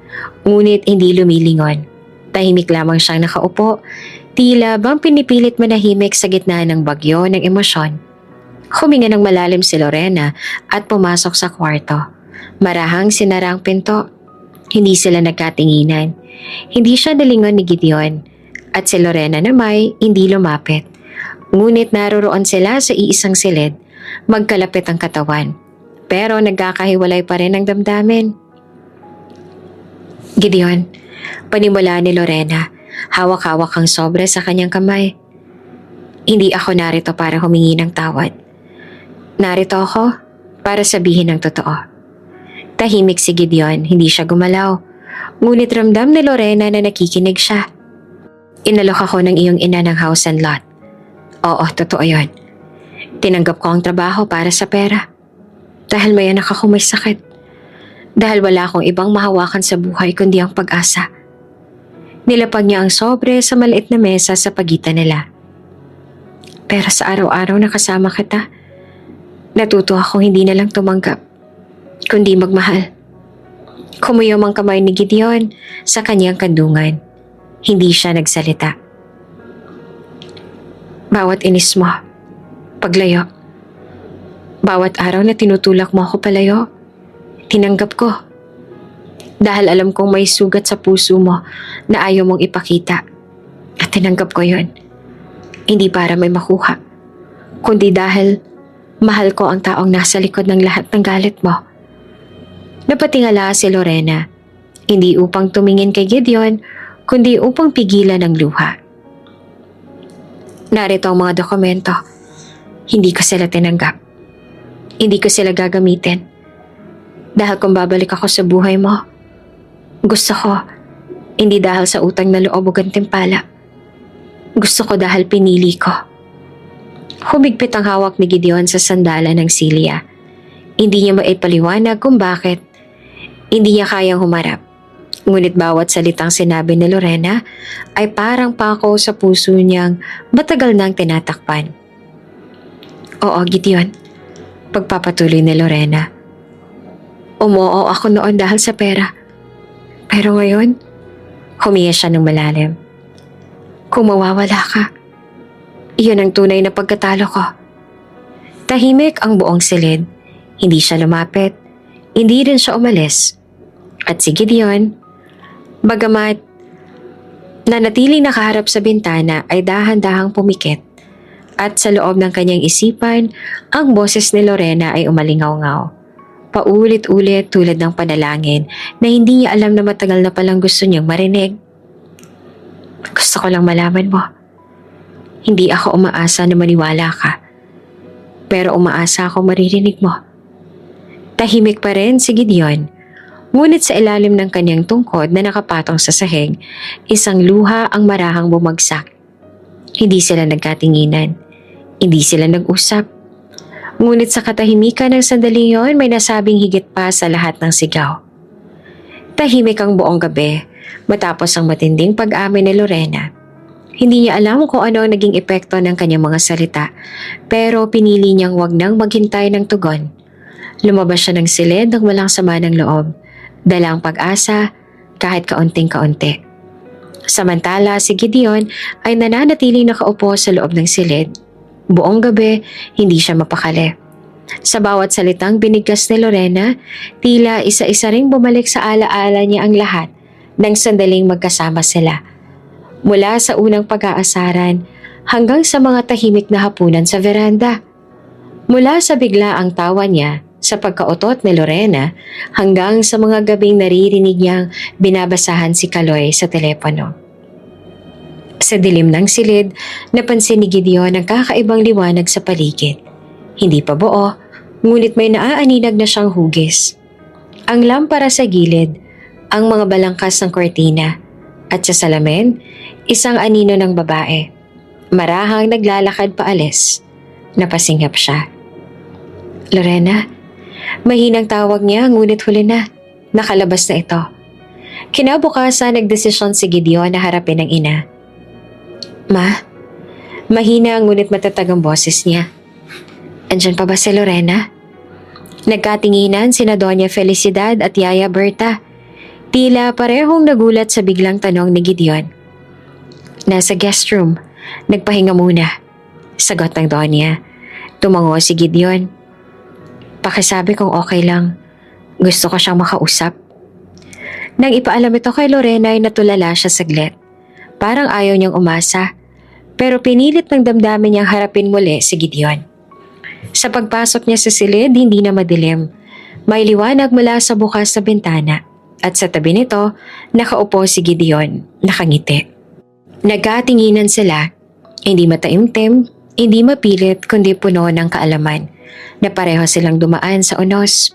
ngunit hindi lumilingon. Tahimik lamang siyang nakaupo, tila bang pinipilit manahimik sa gitna ng bagyo ng emosyon. Huminga ng malalim si Lorena at pumasok sa kwarto. Marahang sinara ang pinto. Hindi sila nagkatinginan. Hindi siya nalingon ni Gideon at si Lorena na may hindi lumapit. Ngunit naroroon sila sa iisang silid, magkalapit ang katawan. Pero nagkakahiwalay pa rin ang damdamin. Gideon, panimula ni Lorena, hawak-hawak ang sobre sa kanyang kamay. Hindi ako narito para humingi ng tawad. Narito ako para sabihin ang totoo. Tahimik si Gideon, hindi siya gumalaw. Ngunit ramdam ni Lorena na nakikinig siya. Inalok ako ng iyong ina ng house and lot. Oo, totoo yon. Tinanggap ko ang trabaho para sa pera. Dahil may anak ako may sakit. Dahil wala akong ibang mahawakan sa buhay kundi ang pag-asa. Nilapag niya ang sobre sa maliit na mesa sa pagitan nila. Pero sa araw-araw na kasama kita, natuto akong hindi na lang tumanggap, kundi magmahal. Kumuyom ang kamay ni Gideon sa kanyang kandungan. Hindi siya nagsalita. Bawat inis mo, paglayo, bawat araw na tinutulak mo ako palayo, tinanggap ko. Dahil alam kong may sugat sa puso mo na ayaw mong ipakita. At tinanggap ko yon. Hindi para may makuha, kundi dahil mahal ko ang taong nasa likod ng lahat ng galit mo. Napatingala si Lorena, hindi upang tumingin kay Gideon, kundi upang pigilan ang luha. Narito ang mga dokumento. Hindi ko sila tinanggap. Hindi ko sila gagamitin. Dahil kung babalik ako sa buhay mo, gusto ko, hindi dahil sa utang na loob o gantimpala. Gusto ko dahil pinili ko. Humigpit ang hawak ni Gideon sa sandalan ng Celia. Hindi niya maipaliwanag kung bakit. Hindi niya kayang humarap. Ngunit bawat salitang sinabi ni Lorena ay parang pako sa puso niyang matagal nang tinatakpan. Oo, Gideon. Pagpapatuloy ni Lorena. Umuo ako noon dahil sa pera. Pero ngayon, humiya siya ng malalim. Kung mawawala ka, iyon ang tunay na pagkatalo ko. Tahimik ang buong silid. Hindi siya lumapit. Hindi rin siya umalis. At si Gideon, bagamat nanatiling nakaharap sa bintana ay dahan-dahang pumikit. At sa loob ng kanyang isipan, ang boses ni Lorena ay umalingaw-ngaw. Paulit-ulit tulad ng panalangin na hindi niya alam na matagal na palang gusto niyang marinig. Gusto ko lang malaman mo. Hindi ako umaasa na maniwala ka. Pero umaasa ako maririnig mo. Tahimik pa rin si Gideon. Ngunit sa ilalim ng kanyang tungkod na nakapatong sa sahig, isang luha ang marahang bumagsak. Hindi sila nagkatinginan. Hindi sila nag-usap. Ngunit sa katahimikan ng sandaling yon, may nasabing higit pa sa lahat ng sigaw. Tahimik ang buong gabi matapos ang matinding pag-amin ni Lorena. Hindi niya alam kung ano ang naging epekto ng kanyang mga salita, pero pinili niyang wag nang maghintay ng tugon. Lumabas siya ng silid ng walang sama ng loob, dala ang pag-asa kahit kaunting-kaunti. Samantala si Gideon ay nananatiling nakaupo sa loob ng silid. Buong gabi, hindi siya mapakali. Sa bawat salitang binigkas ni Lorena, tila isa-isa ring bumalik sa alaala niya ang lahat ng sandaling magkasama sila. Mula sa unang pag-aasaran hanggang sa mga tahimik na hapunan sa veranda. Mula sa bigla ang tawa niya sa pagkaotot ni Lorena hanggang sa mga gabing naririnig niyang binabasahan si Kaloy sa telepono. Sa dilim ng silid, napansin ni Gideon ang kakaibang liwanag sa paligid. Hindi pa buo, ngunit may naaaninag na siyang hugis. Ang lampara sa gilid, ang mga balangkas ng kortina, at sa salamin, isang anino ng babae. Marahang naglalakad paalis. Napasinghap siya. Lorena, mahinang tawag niya ngunit huli na. Nakalabas na ito. Kinabukasan nagdesisyon si Gideon na harapin ang ina. Ma, mahina ngunit matatag ang boses niya. Andyan pa ba si Lorena? Nagkatinginan sina Doña Felicidad at Yaya Berta. Tila parehong nagulat sa biglang tanong ni Gideon. Nasa guest room, nagpahinga muna. Sagot ng Doña. Tumango si Gideon. Pakisabi kung okay lang. Gusto ko siyang makausap. Nang ipaalam ito kay Lorena ay natulala siya saglit. Parang ayaw niyang umasa. Pero pinilit ng damdamin niyang harapin muli si Gideon. Sa pagpasok niya sa silid, hindi na madilim. May liwanag mula sa bukas na bintana. At sa tabi nito, nakaupo si Gideon, nakangiti. Nagkatinginan sila, hindi mataimtim, hindi mapilit kundi puno ng kaalaman. na pareho silang dumaan sa unos.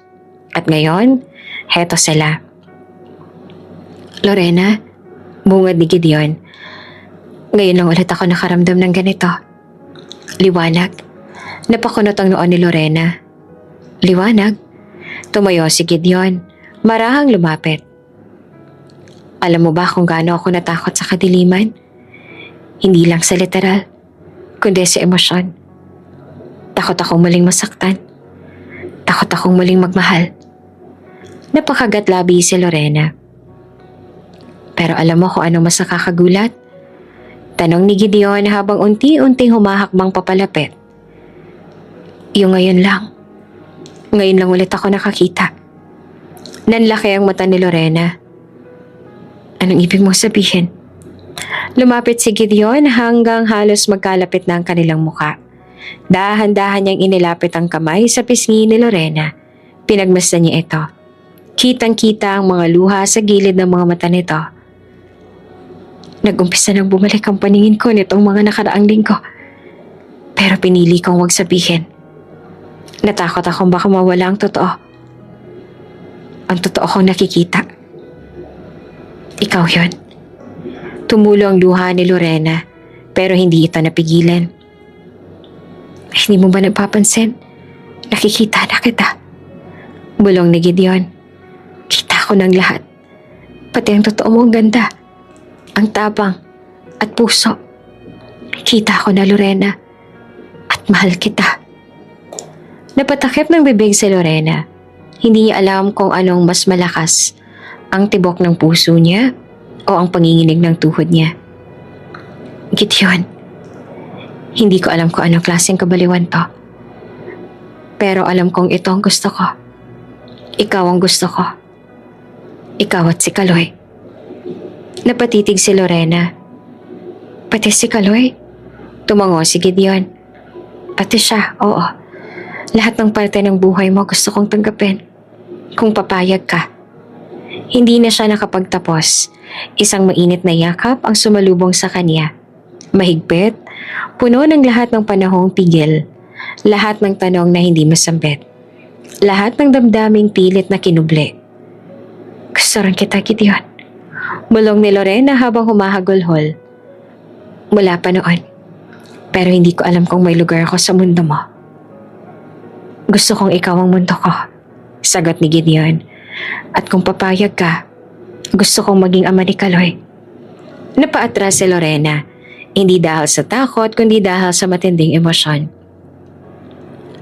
At ngayon, heto sila. Lorena, bungad ni Gideon. Ngayon lang ulit ako nakaramdam ng ganito. Liwanag. Napakunot ang noon ni Lorena. Liwanag? Tumayo si Gideon. Marahang lumapit. Alam mo ba kung gaano ako natakot sa kadiliman? Hindi lang sa literal, kundi sa emosyon. Takot akong muling masaktan. Takot akong muling magmahal. Napakagat-labi si Lorena. Pero alam mo kung anong mas nakakagulat? Tanong ni Gideon habang unti-unting humahakbang papalapit. Yung ngayon lang. Ngayon lang ulit ako nakakita. Nanlaki ang mata ni Lorena. Anong ibig mong sabihin? Lumapit si Gideon hanggang halos magkalapit na ang kanilang muka. Dahan-dahan niyang inilapit ang kamay sa pisngi ni Lorena. Pinagmasdan niya ito. Kitang-kita ang mga luha sa gilid ng mga mata nito. Nag-umpisa nang bumalik ang paningin ko nitong mga nakaraang linggo. Pero pinili kong huwag sabihin. Natakot akong baka mawala ang totoo. Ang totoo kong nakikita. Ikaw yun. Tumulo ang luha ni Lorena, pero hindi ito napigilan. Hindi mo ba napapansin? Nakikita na kita. Bulong ni Gideon. Kita ko ng lahat. Pati ang totoo mong ganda. Ang tabang at puso. Kita ko na, Lorena. At mahal kita. Napatakip ng bibig si Lorena. Hindi niya alam kung anong mas malakas, ang tibok ng puso niya o ang panginginig ng tuhod niya. Gideon, hindi ko alam kung anong klaseng kabaliwan to. Pero alam kong ito ang gusto ko. Ikaw ang gusto ko. Ikaw at si Kaloy. Napatitig si Lorena. Pati si Kaloy? Tumango si Gideon. Pati siya, oo. Lahat ng parte ng buhay mo gusto kong tanggapin. Kung papayag ka. Hindi na siya nakapagtapos. Isang mainit na yakap ang sumalubong sa kanya. Mahigpit, puno ng lahat ng panahong pigil. Lahat ng tanong na hindi masambit. Lahat ng damdaming pilit na kinubli. Gusto rin kita, Gideon. Bulong ni Lorena habang humahagulhol. Mula pa noon. Pero hindi ko alam kung may lugar ako sa mundo mo. Gusto kong ikaw ang mundo ko. Sagot ni Gideon. At kung papayag ka, gusto kong maging ama ni Kaloy. Napaatras si Lorena. Hindi dahil sa takot, kundi dahil sa matinding emosyon.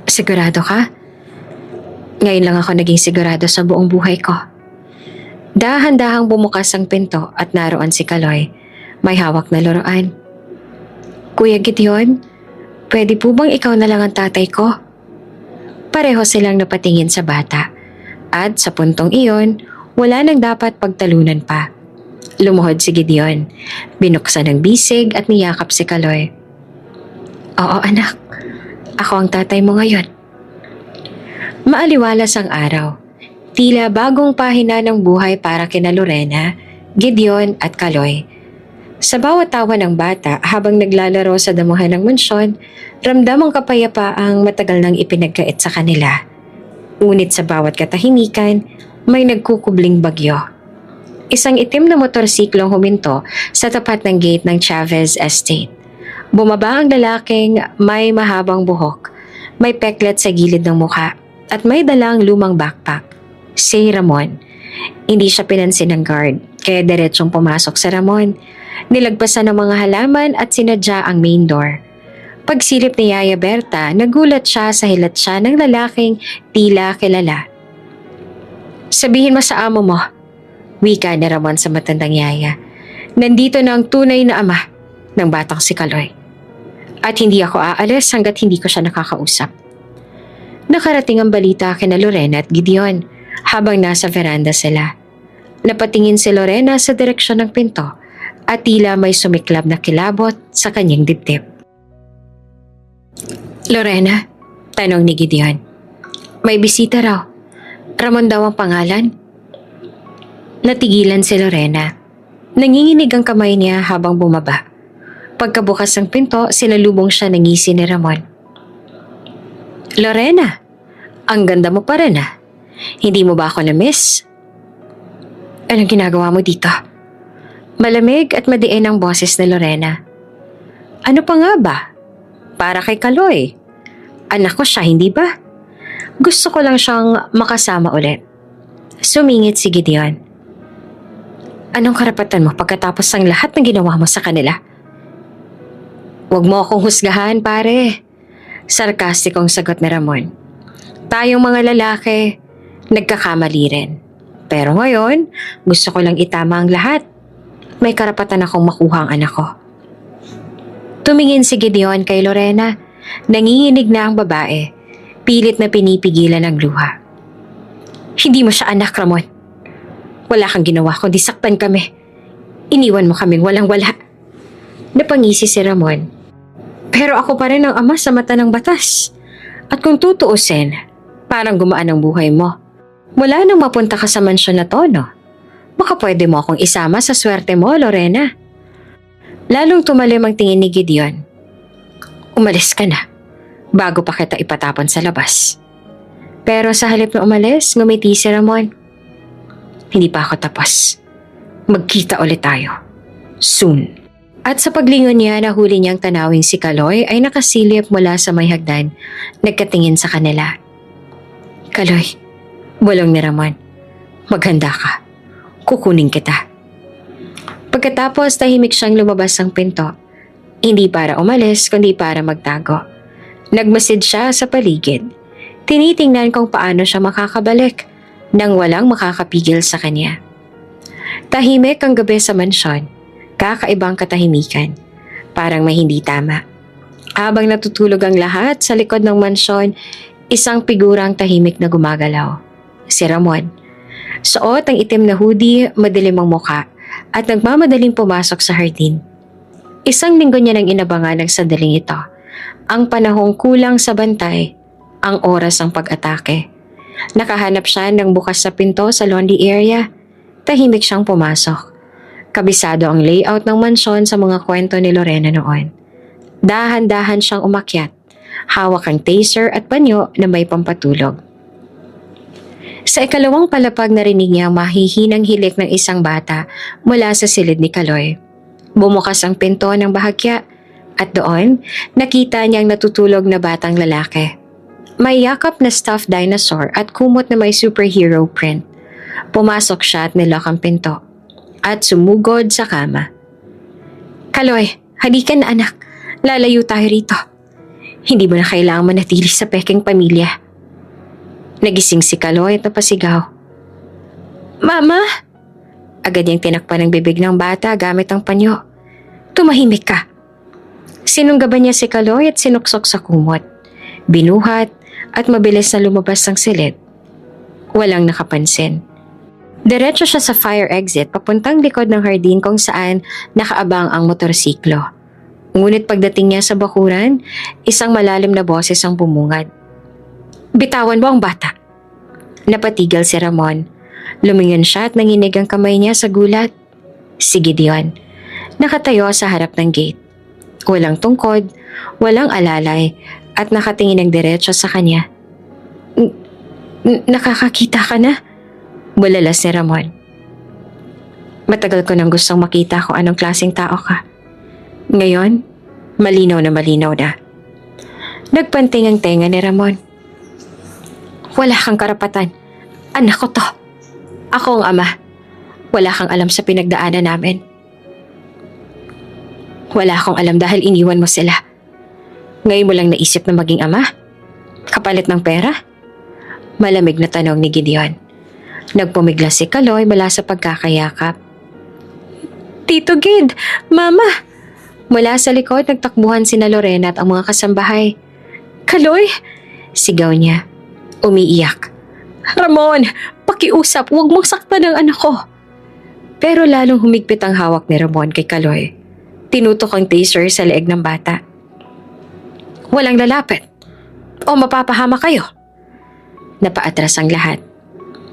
Sigurado ka? Ngayon lang ako naging sigurado sa buong buhay ko. Dahan-dahang bumukas ang pinto at naroon si Kaloy. May hawak na laruan. Kuya Gideon, pwede po bang ikaw na lang ang tatay ko? Pareho silang napatingin sa bata. At sa puntong iyon, wala nang dapat pagtalunan pa. Lumuhod si Gideon. Binuksan ang bisig at niyakap si Kaloy. Oo anak, ako ang tatay mo ngayon. Maaliwalas ang araw. Tila bagong pahina ng buhay para kina Lorena, Gideon at Kaloy. Sa bawat tawa ng bata habang naglalaro sa damuhan ng mansyon, ramdam ang kapayapaang matagal nang ipinagkait sa kanila. Ngunit sa bawat katahimikan, may nagkukubling bagyo. Isang itim na motorsiklong huminto sa tapat ng gate ng Chavez Estate. Bumaba ang lalaking may mahabang buhok, may peklet sa gilid ng mukha at may dalang lumang backpack. Si Ramon. Hindi siya pinansin ng guard, kaya diretsong pumasok sa Ramon. Nilagpasan ng mga halaman at sinadya ang main door. Pagsilip ni Yaya Berta, nagulat siya sa hilatsa ng lalaking tila kilala. Sabihin mo sa amo mo, wika ni Ramon sa matandang Yaya. Nandito na ang tunay na ama ng batang si Kaloy. At hindi ako aalis hanggat hindi ko siya nakakausap. Nakarating ang balita kina Lorena at Gideon habang nasa veranda sila. Napatingin si Lorena sa direksyon ng pinto at tila may sumiklab na kilabot sa kanyang dibdib. Lorena, tanong ni Gideon. May bisita raw. Ramon daw ang pangalan. Natigilan si Lorena. Nanginginig ang kamay niya habang bumaba. Pagkabukas ng pinto, sinalubong siya ng ngisi ni Ramon. Lorena, ang ganda mo pa rin ah. Hindi mo ba ako na-miss? Anong ginagawa mo dito? Malamig at madiin ang boses ni Lorena. Ano pa nga ba? Para kay Kaloy. Anak ko siya, hindi ba? Gusto ko lang siyang makasama ulit. Sumingit si Gideon. Anong karapatan mo pagkatapos ng lahat ng ginawa mo sa kanila? Huwag mo akong husgahan, pare. Sarkastikong sagot ni Ramon. Tayong mga lalaki, nagkakamali rin. Pero ngayon, gusto ko lang itama ang lahat. May karapatan akong makuha ang anak ko. Tumingin si Gideon kay Lorena. Nanginginig na ang babae. Pilit na pinipigilan ang luha. Hindi mo siya anak, Ramon. Wala kang ginawa kundi saktan kami. Iniwan mo kaming walang-wala. Napangisi si Ramon. Pero ako pa rin ang ama sa mata ng batas. At kung tutuusin, parang gumaan ang buhay mo. Mula nang mapunta ka sa mansyon na to, no? Baka pwede mo akong isama sa swerte mo, Lorena. Lalong tumalim ang tingin ni Gideon. Umalis ka na, bago pa kita ipatapon sa labas. Pero sa halip na umalis, ngumiti si Ramon. Hindi pa ako tapos. Magkita ulit tayo. Soon. At sa paglingon niya, nahuli niyang tanawin si Kaloy ay nakasilip mula sa may hagdan, nagkatingin sa kanila. Kaloy, bulong ni Ramon. Maghanda ka. Kukunin kita. Pagkatapos, tahimik siyang lumabas ng pinto. Hindi para umalis, kundi para magtago. Nagmasid siya sa paligid. Tinitingnan kung paano siya makakabalik nang walang makakapigil sa kanya. Tahimik ang gabi sa mansyon. Kakaibang katahimikan. Parang may hindi tama. Habang natutulog ang lahat sa likod ng mansyon, isang figurang tahimik na gumagalaw. Si Ramon. Suot ang itim na hoodie, madilim ang muka, at nagmamadaling pumasok sa hardin. Isang linggo niya nang inabangan ng sandaling ito. Ang panahong kulang sa bantay, ang oras ng pag-atake. Nakahanap siya ng bukas sa pinto sa laundry area. Tahimik siyang pumasok. Kabisado ang layout ng mansyon sa mga kwento ni Lorena noon. Dahan-dahan siyang umakyat. Hawak ang taser at panyo na may pampatulog. Sa ikalawang palapag narinig niya ang mahihinang hilik ng isang bata mula sa silid ni Kaloy. Bumukas ang pinto ng bahagya at doon nakita niyang natutulog na batang lalaki. May yakap na stuffed dinosaur at kumot na may superhero print. Pumasok siya at nilock ang pinto at sumugod sa kama. Kaloy, halika na anak. Lalayo tayo rito. Hindi mo na kailangan manatili sa peking pamilya. Nagising si Kaloy at napasigaw. Mama! Agad niyang tinakpan ng bibig ng bata gamit ang panyo. Tumahimik ka. Sinunggaban niya si Kaloy at sinuksok sa kumot. Binuhat at mabilis na lumabas ng silid. Walang nakapansin. Diretso siya sa fire exit papuntang likod ng hardin kung saan nakaabang ang motorsiklo. Ngunit pagdating niya sa bakuran, isang malalim na boses ang bumungad. Bitawan mo ang bata. Napatigil si Ramon. Lumingon siya at nanginig ang kamay niya sa gulat. Si Gideon. Nakatayo sa harap ng gate. Walang tungkod, walang alalay, at nakatingin ng diretso sa kanya. Nakakakita ka na? Bulalas ni Ramon. Matagal ko nang gustong makita kung anong klaseng tao ka. Ngayon, malinaw na. Nagpanting ang tenga ni Ramon. Wala kang karapatan. Anak ko to. Ako ang ama. Wala kang alam sa pinagdaanan namin. Wala akong alam dahil iniwan mo sila. Ngayon mo lang naisip na maging ama? Kapalit ng pera? Malamig na tanong ni Gideon. Nagpumiglas si Kaloy mula sa pagkakayakap. Tito Gid! Mama! Mula sa likod, nagtakbuhan sina Lorena at ang mga kasambahay. Kaloy! Sigaw niya. Umiiyak. Ramon! Pakiusap! Huwag mong saktan ang anak ko! Pero lalong humigpit ang hawak ni Ramon kay Kaloy. Tinutok ang taser sa leeg ng bata. Walang lalapit. O mapapahama kayo. Napaatras ang lahat.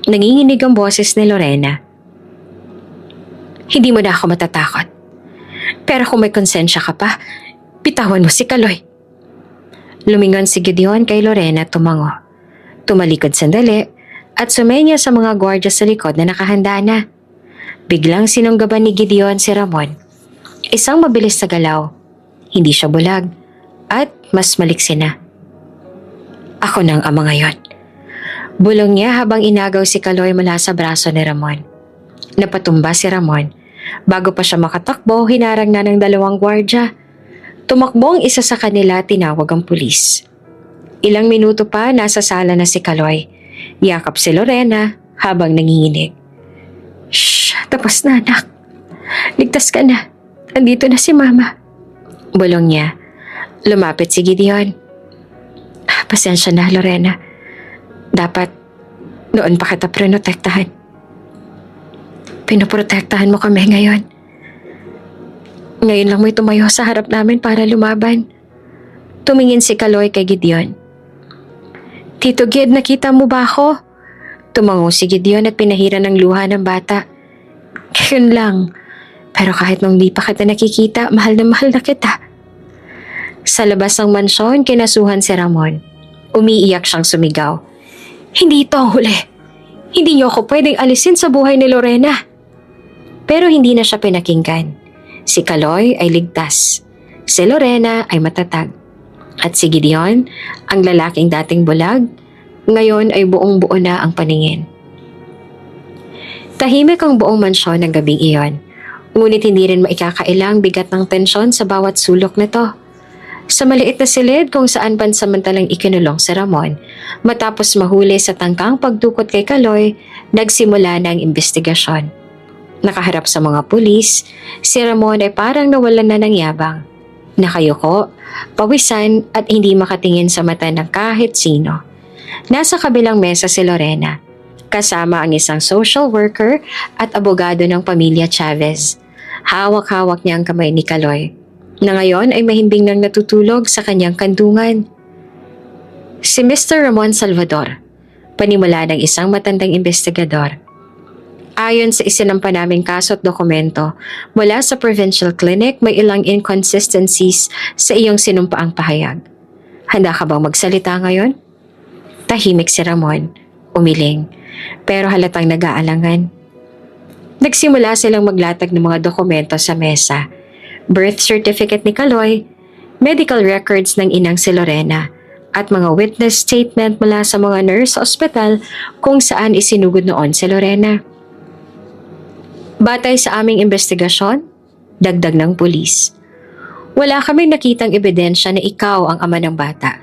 Nanginginig ang boses ni Lorena. Hindi mo na ako matatakot. Pero kung may konsensya ka pa, bitawan mo si Kaloy. Lumingon si Gideon kay Lorena at tumango. Tumalikod sandali at sumenya sa mga gwardya sa likod na nakahanda na. Biglang sinunggaban ni Gideon si Ramon. Isang mabilis sa galaw. Hindi siya bulag at mas maliksi na. Ako nang ama ngayon. Bulong niya habang inagaw si Kaloy mula sa braso ni Ramon. Napatumba si Ramon. Bago pa siya makatakbo, hinarang na ng 2 gwardya. Tumakbo ang isa sa kanila, tinawag ang pulis. Ilang minuto pa, nasa sala na si Kaloy. Yakap si Lorena habang nanginginig. Shh! Tapos na anak. Ligtas ka na. Andito na si Mama. Bulong niya. Lumapit si Gideon. Pasensya na, Lorena. Dapat noon pa kita prinotektahan. Pinoprotektahan mo kami ngayon. Ngayon lang mo'y tumayo sa harap namin para lumaban. Tumingin si Kaloy kay Gideon. Tito Gid, nakita mo ba ako? Tumango si Gideon at pinahiran ng luha ng bata. Ngayon lang. Pero kahit nung di pa kita nakikita, mahal na kita. Sa labas ng mansyon, kinasuhan si Ramon. Umiiyak siyang sumigaw. Hindi ito ang huli. Hindi niyo ako pwedeng alisin sa buhay ni Lorena. Pero hindi na siya pinakinggan. Si Kaloy ay ligtas. Si Lorena ay matatag. At si Gideon, ang lalaking dating bulag, ngayon ay buong-buo na ang paningin. Tahimik ang buong mansyon ng gabing iyon. Ngunit hindi rin maikakailang bigat ng tensyon sa bawat sulok nito. Sa maliit na silid kung saan pansamantalang ikinulong si Ramon, matapos mahuli sa tangkang pagdukot kay Kaloy, nagsimula na ang investigasyon. Nakaharap sa mga pulis, si Ramon ay parang nawalan na ng yabang. Nakayuko, pawisan at hindi makatingin sa mata ng kahit sino. Nasa kabilang mesa si Lorena, kasama ang isang social worker at abogado ng pamilya Chavez. Hawak-hawak niya ang kamay ni Kaloy, na ngayon ay mahimbing nang natutulog sa kanyang kandungan. Si Mr. Ramon Salvador, panimula ng isang matandang investigador. Ayon sa isinampa naming kaso at dokumento mula sa provincial clinic, may ilang inconsistencies sa iyong sinumpaang pahayag. Handa ka bang magsalita ngayon? Tahimik si Ramon, umiling, pero halatang nag-aalangan. Nagsimula silang maglatag ng mga dokumento sa mesa. Birth certificate ni Kaloy, medical records ng inang si Lorena, at mga witness statement mula sa mga nurse sa ospital kung saan isinugod noon si Lorena. Batay sa aming investigasyon, dagdag ng pulis, wala kaming nakitang ebidensya na ikaw ang ama ng bata.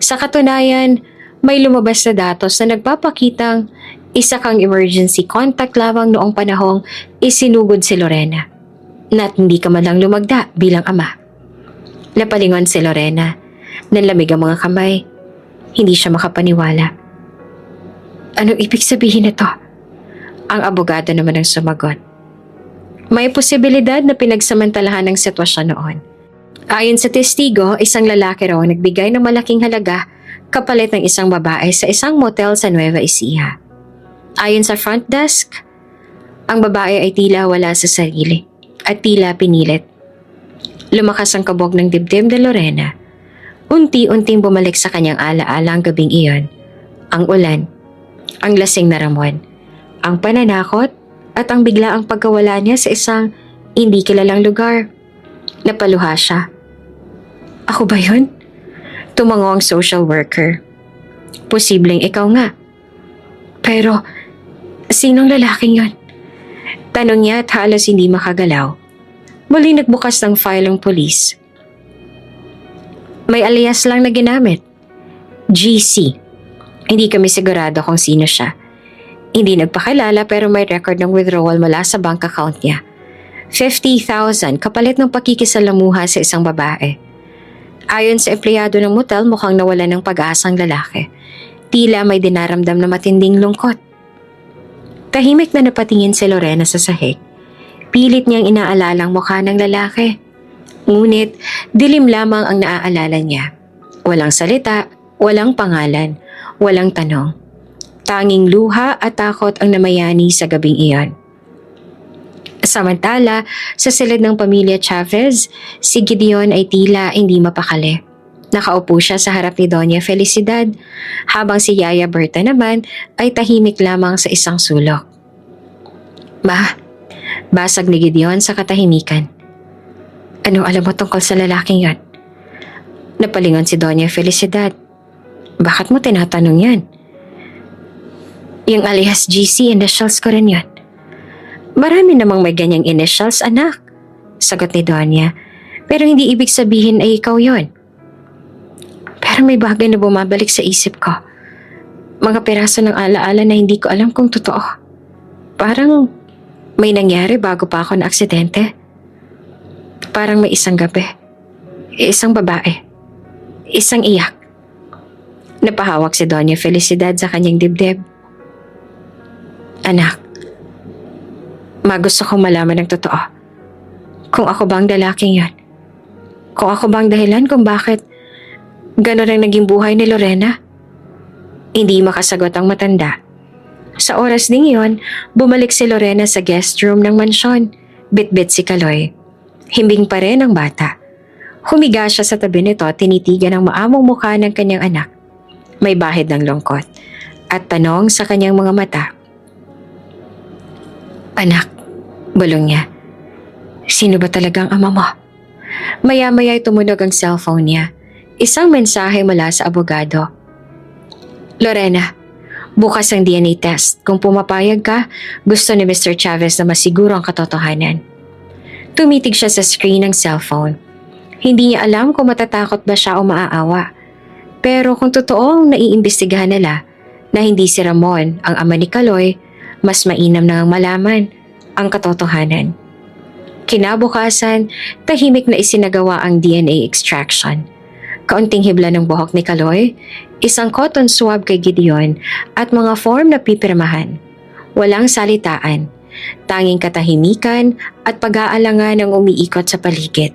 Sa katunayan, may lumabas na datos na nagpapakitang isa kang emergency contact lamang noong panahong isinugod si Lorena, na hindi ka man lang lumagda bilang ama. Napalingon si Lorena, nanlamig ang mga kamay. Hindi siya makapaniwala. Anong ibig sabihin nito? Ang abogado naman ang sumagot. May posibilidad na pinagsamantalahan ng sitwasyon noon. Ayon sa testigo, isang lalaki raw nagbigay ng malaking halaga kapalit ng isang babae sa isang motel sa Nueva Ecija. Ayon sa front desk, ang babae ay tila wala sa sarili at tila pinilit. Lumakas ang kabog ng dibdib ni Lorena. Unti-unting bumalik sa kanyang alaala ang gabing iyon. Ang ulan, ang lasing na Ramon, ang pananakot at ang biglaang pagkawala niya sa isang hindi kilalang lugar. Napaluha siya. Ako ba yun? Tumango ang social worker. Posibleng ikaw nga. Pero, sinong lalaking yon? Tanong niya at halos hindi makagalaw. Muli nagbukas ng file ng pulis. May alias lang na ginamit. GC. Hindi kami sigurado kung sino siya. Hindi nagpakilala pero may record ng withdrawal mula sa bank account niya. 50,000 kapalit ng pakikisalamuha sa isang babae. Ayon sa empleyado ng motel, mukhang nawalan ng pag-asang lalaki. Tila may dinaramdam na matinding lungkot. Tahimik na napatingin si Lorena sa sahig. Pilit niyang inaalala ang mukha ng lalaki. Ngunit dilim lamang ang naaalala niya. Walang salita, walang pangalan, walang tanong. Tanging luha at takot ang namayani sa gabing iyon. Samantala, sa silid ng pamilya Chavez, si Gideon ay tila hindi mapakali. Nakaupo siya sa harap ni Doña Felicidad, habang si Yaya Berta naman ay tahimik lamang sa isang sulok. "Ma," basag ni Gideon sa katahimikan. "Anong alam mo tungkol sa lalaking yon?" Napalingon si Doña Felicidad. "Bakit mo tinatanong yan?" "Yung alias GC, initials ko rin yon." "Marami namang may ganyang initials, anak," sagot ni Doña. "Pero hindi ibig sabihin ay ikaw yon." "Pero may bagay na bumabalik sa isip ko. Mga piraso ng alaala na hindi ko alam kung totoo. Parang may nangyari bago pa ako na aksidente. Parang may isang gabi, isang babae, isang iyak." Napahawak si Doña Felicidad sa kanyang dibdib. "Anak, gusto kong malaman ng totoo. Kung ako bang lalaking yon? Kung ako bang dahilan kung bakit gano'n ang naging buhay ni Lorena?" Hindi makasagot ang matanda. Sa oras ding iyon, bumalik si Lorena sa guest room ng mansyon. Bitbit si Kaloy. Himbing pa rin ang bata. Humiga siya sa tabi nito, tinitigan ang maamong mukha ng kanyang anak. May bahid ng lungkot at tanong sa kanyang mga mata. "Anak," bulong niya, "sino ba talagang ama mo?" Maya-maya'y tumunog ang cellphone niya. Isang mensahe mula sa abogado. "Lorena, bukas ang DNA test. Kung pumapayag ka, gusto ni Mr. Chavez na masiguro ang katotohanan." Tumitig siya sa screen ng cellphone. Hindi niya alam kung matatakot ba siya o maaawa. Pero kung totoong naiimbestigahan nila na hindi si Ramon ang ama ni Kaloy, mas mainam na ang malaman ang katotohanan. Kinabukasan, tahimik na isinagawa ang DNA extraction. Kaunting hibla ng buhok ni Kaloy, isang cotton swab kay Gideon at mga form na pipirmahan. Walang salitaan, tanging katahimikan at pag-aalangan ang umiikot sa paligid.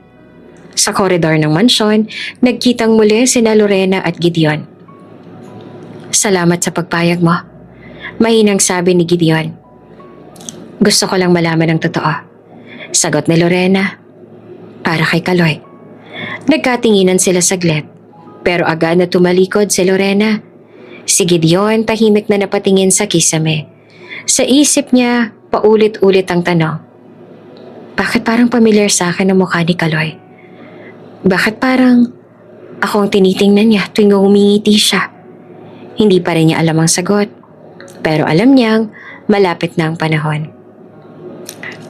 Sa koridor ng mansyon, nagkitang muli sina Lorena at Gideon. "Salamat sa pagpayag mo," mahinang sabi ni Gideon. "Gusto ko lang malaman ang totoo," sagot ni Lorena. Para kay Kaloy. Nagkatinginan sila saglit, pero agad na tumalikod si Lorena. Si Gideon tahimik na napatingin sa kisame. Sa isip niya, paulit-ulit ang tanong. Bakit parang familiar sa akin ang mukha ni Kaloy? Bakit parang ako ang tinitingnan niya tuwing humingiti siya? Hindi pa rin niya alam ang sagot, pero alam niyang malapit na ang panahon.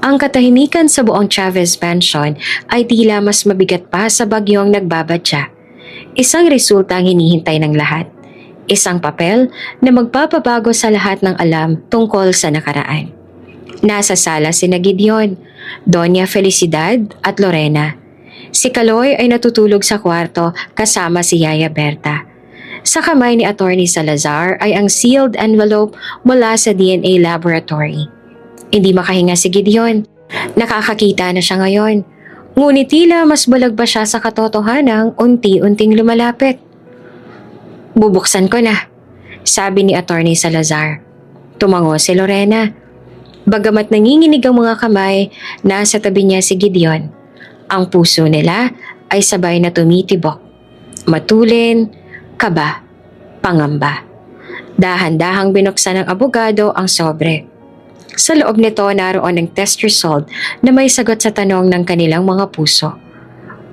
Ang katahimikan sa buong Chavez Mansion ay tila mas mabigat pa sa bagyong nagbabadya. Isang resulta ang hinihintay ng lahat. Isang papel na magpapabago sa lahat ng alam tungkol sa nakaraan. Nasa sala sina Gideon, Doña Felicidad at Lorena. Si Kaloy ay natutulog sa kwarto kasama si Yaya Berta. Sa kamay ni Attorney Salazar ay ang sealed envelope mula sa DNA laboratory. Hindi makahinga si Gideon. Nakakakita na siya ngayon. Ngunit tila mas bulag pa siya sa katotohanang unti-unting lumalapit. Bubuksan ko na, sabi ni Attorney Salazar. Tumango si Lorena. Bagamat nanginginig ang mga kamay, nasa tabi niya si Gideon. Ang puso nila ay sabay na tumitibok. Matulin, kaba, pangamba. Dahan-dahang binuksan ng abogado ang sobre. Sa loob nito naroon ang test result na may sagot sa tanong ng kanilang mga puso.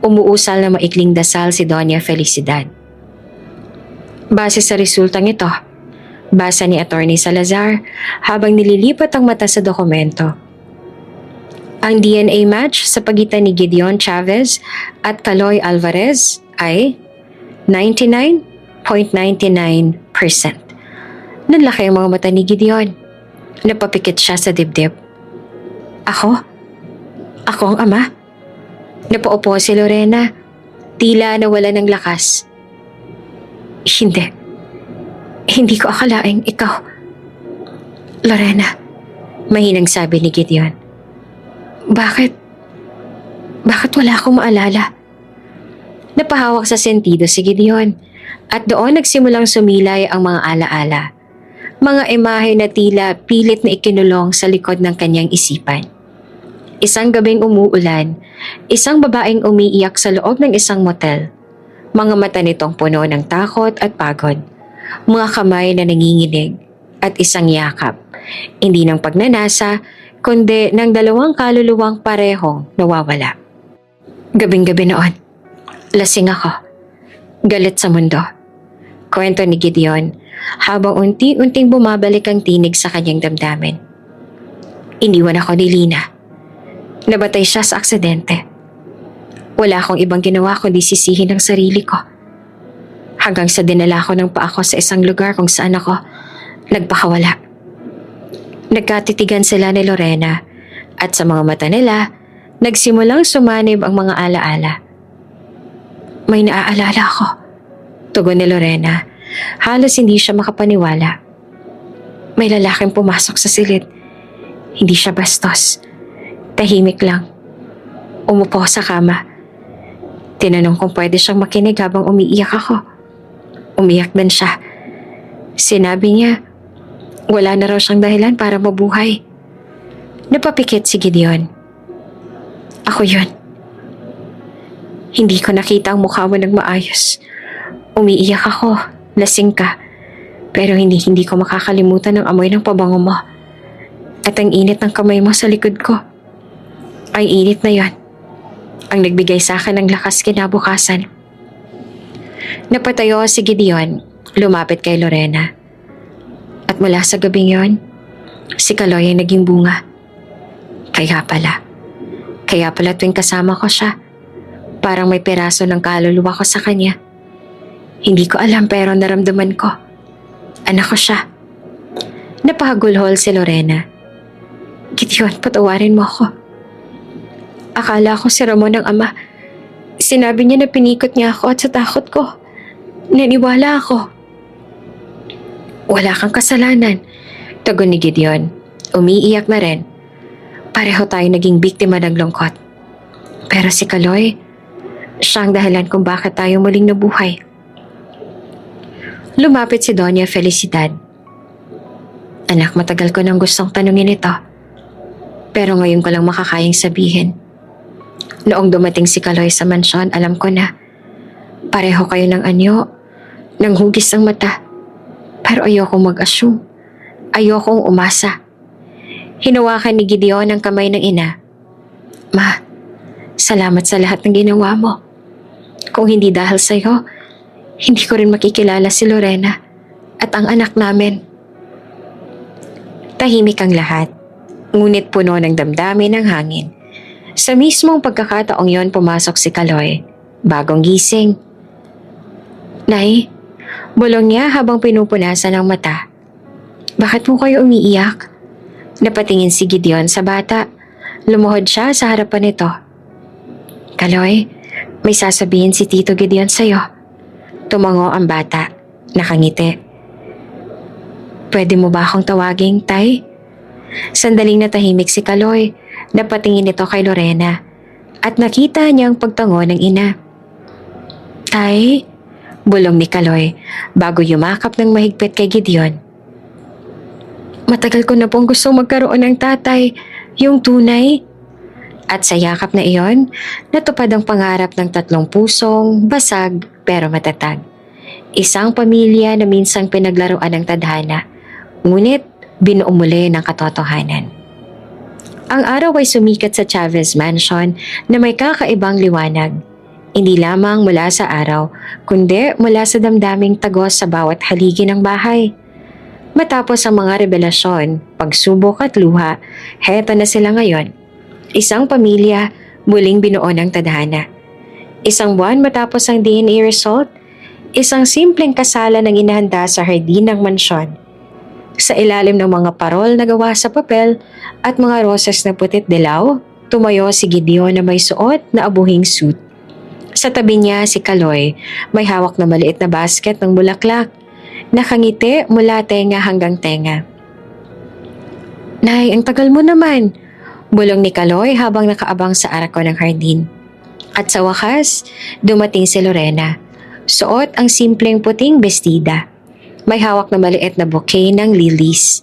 Umuusal na maikling dasal si Doña Felicidad. Base sa resultang ito, basa ni Attorney Salazar habang nililipat ang mata sa dokumento. Ang DNA match sa pagitan ni Gideon Chavez at Kaloy Alvarez ay 99.99%. Nanlaki ang mga mata ni Gideon. Napapikit siya sa dibdib. Ako? Ako ang ama? Napaupo si Lorena. Tila nawala ng lakas. Hindi. Hindi ko akalaing ikaw. Lorena, mahinang sabi ni Gideon. Bakit? Bakit wala akong maalala? Napahawak sa sentido si Gideon at doon nagsimulang sumilay ang mga alaala. Mga imahe na tila pilit na ikinulong sa likod ng kanyang isipan. Isang gabing umuulan, isang babaeng umiiyak sa loob ng isang motel. Mga mata nitong puno ng takot at pagod. Mga kamay na nanginginig at isang yakap. Hindi ng pagnanasa, kundi ng dalawang kaluluwang parehong nawawala. Gabing-gabi noon, lasing ako. Galit sa mundo. Kwento ni Gideon habang unti-unting bumabalik ang tinig sa kanyang damdamin. Iniwan ako ni Lina. Nabatay siya sa aksidente. Wala akong ibang ginawa kundi sisihin ang sarili ko. Hanggang sa dinala ko ng paa ko sa isang lugar kung saan ako nagpakawala. Nagkatitigan sila ni Lorena at sa mga mata nila, nagsimulang sumanib ang mga alaala. May naaalala ako, tugon ni Lorena. Halos hindi siya makapaniwala. May lalaking pumasok sa silid. Hindi siya bastos. Tahimik lang. Umupo sa kama. Tinanong kung pwede siyang makinig habang umiiyak ako. Umiyak din siya. Sinabi niya, wala na raw siyang dahilan para mabuhay. Napapikit si Gideon. Ako yun. Hindi ko nakita ang mukha mo ng maayos. Umiiyak ako, lasing ka. Pero hindi ko makakalimutan ang amoy ng pabango mo. At ang init ng kamay mo sa likod ko. Ang init na yon ang nagbigay sa akin ng lakas kinabukasan. Napatayo si Gideon, lumapit kay Lorena. At mula sa gabing yon, si Kaloy ay naging bunga. Kaya pala tuwing kasama ko siya, parang may peraso ng kaluluwa ko sa kanya. Hindi ko alam pero naramdaman ko. Anak ko siya. Napahagulhol si Lorena. Gideon, patawarin mo ako. Akala ko si Ramon ang ama. Sinabi niya na pinikot niya ako at sa takot ko, naniwala ako. Wala kang kasalanan, tugon ni Gideon. Umiiyak na rin. Pareho tayo naging biktima ng lungkot. Pero si Kaloy, siya ang dahilan kung bakit tayo muling nabuhay. Lumapit si Doña Felicidad. Anak, matagal ko nang gustong tanungin ito. Pero ngayon ko lang makakayang sabihin. Noong dumating si Kaloy sa mansyon, alam ko na. Pareho kayo ng anyo, ng hugis ng mata. Pero ayokong mag-assume. Ayokong umasa. Hinawakan ni Gideon ang kamay ng ina. Ma, salamat sa lahat ng ginawa mo. Kung hindi dahil sa'yo, hindi ko rin makikilala si Lorena at ang anak namin. Tahimik ang lahat, ngunit puno ng damdamin ng hangin. Sa mismong pagkakataong yon pumasok si Kaloy, bagong gising. Nay, bulong niya habang pinupunasan ang mata. Bakit mo kayo umiiyak? Napatingin si Gideon sa bata. Lumuhod siya sa harapan nito. Kaloy, may sasabihin si Tito Gideon sa'yo. Tumango ang bata, nakangiti. Pwede mo ba akong tawaging, Tay? Sandaling natahimik si Kaloy. Napatingin ito kay Lorena at nakita niyang pagtango ng ina. Tay, bulong ni Kaloy bago yumakap ng mahigpit kay Gideon. Matagal ko na pong gusto magkaroon ng tatay, yung tunay. At sa yakap na iyon, natupad ang pangarap ng tatlong pusong, basag pero matatag. Isang pamilya na minsang pinaglaruan ng tadhana, ngunit binuo muli ng katotohanan. Ang araw ay sumikat sa Chavez Mansion na may kakaibang liwanag. Hindi lamang mula sa araw, kundi mula sa damdaming tagos sa bawat haligi ng bahay. Matapos ang mga revelasyon, pagsubok at luha, heto na sila ngayon. Isang pamilya, muling binuo ng tadhana. Isang buwan matapos ang DNA result, isang simpleng kasalan ang inahanda sa hardin ng mansyon. Sa ilalim ng mga parol na gawa sa papel at mga roses na putit dilaw, tumayo si Gideon na may suot na abuhing suit. Sa tabi niya si Kaloy, may hawak na maliit na basket ng bulaklak. Nakangiti mula tenga hanggang tenga. Nay, ang tagal mo naman, bulong ni Kaloy habang nakaabang sa arako ng hardin. At sa wakas, dumating si Lorena. Suot ang simpleng puting bestida. May hawak na maliit na bouquet ng lilies.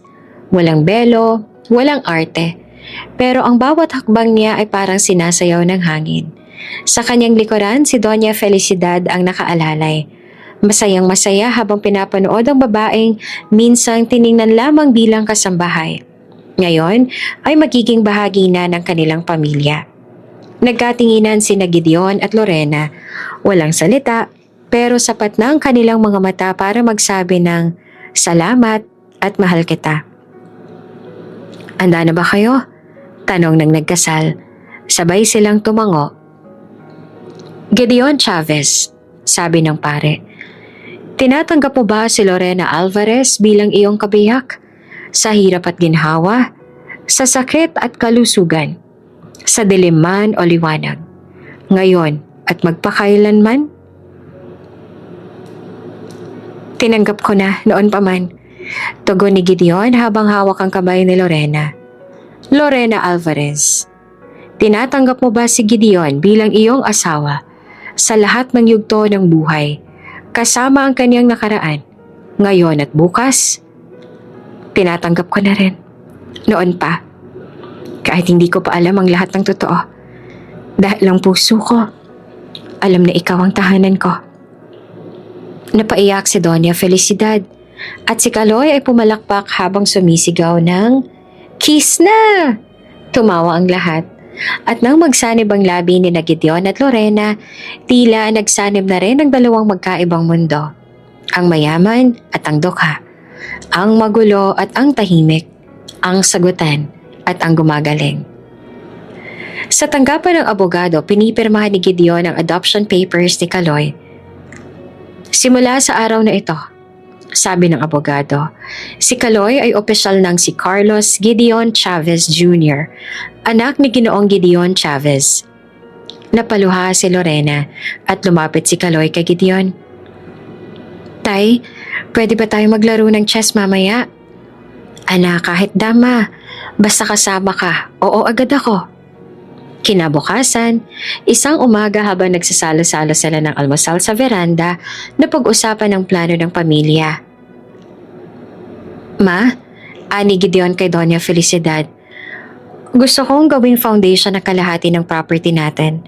Walang belo, walang arte. Pero ang bawat hakbang niya ay parang sinasayaw ng hangin. Sa kanyang likuran, si Doña Felicidad ang nakaalalay. Masayang masaya habang pinapanood ang babaeng minsang tiningnan lamang bilang kasambahay. Ngayon ay magiging bahagi na ng kanilang pamilya. Nagkatinginan sina Gideon at Lorena. Walang salita, pero sapat na ang kanilang mga mata para magsabi ng salamat at mahal kita. Handa na ba kayo? Tanong ng nagkasal. Sabay silang tumango. Gideon Chavez, sabi ng pare. Tinatanggap mo ba si Lorena Alvarez bilang iyong kabiyak? Sa hirap at ginhawa, sa sakit at kalusugan, sa dilim man o liwanag, ngayon at magpakailanman? Tinanggap ko na noon pa man. Tugon ni Gideon habang hawak ang kamay ni Lorena. Lorena Alvarez, tinatanggap mo ba si Gideon bilang iyong asawa sa lahat ng yugto ng buhay, kasama ang kanyang nakaraan, ngayon at bukas? Tinatanggap ko na rin. Noon pa. Kahit hindi ko pa alam ang lahat ng totoo. Dahil ang puso ko, alam na ikaw ang tahanan ko. Napaiyak si Doña Felicidad at si Kaloy ay pumalakpak habang sumisigaw ng kiss na! Tumawa ang lahat at nang magsanib ang labi ni Gideon at Lorena, tila nagsanib na rin ang dalawang magkaibang mundo. Ang mayaman at ang dukha, ang magulo at ang tahimik, ang sagutan at ang gumagaling. Sa tanggapan ng abogado, pinipirmahan ni Gideon ang adoption papers ni Kaloy. Simula sa araw na ito, sabi ng abogado, si Kaloy ay opisyal ng si Carlos Gideon Chavez Jr., anak ni Ginoong Gideon Chavez. Napaluha si Lorena at lumapit si Kaloy kay Gideon. Tay, pwede ba tayo maglaro ng chess mamaya? Anak, kahit dama, basta kasama ka, oo agad ako. Kinabukasan, isang umaga habang nagsasalo-salo sila ng almusal sa veranda, napag-usapan ang plano ng pamilya. Ma, ani Gideon kay Doña Felicidad, gusto kong gawing foundation na kalahati ng property natin,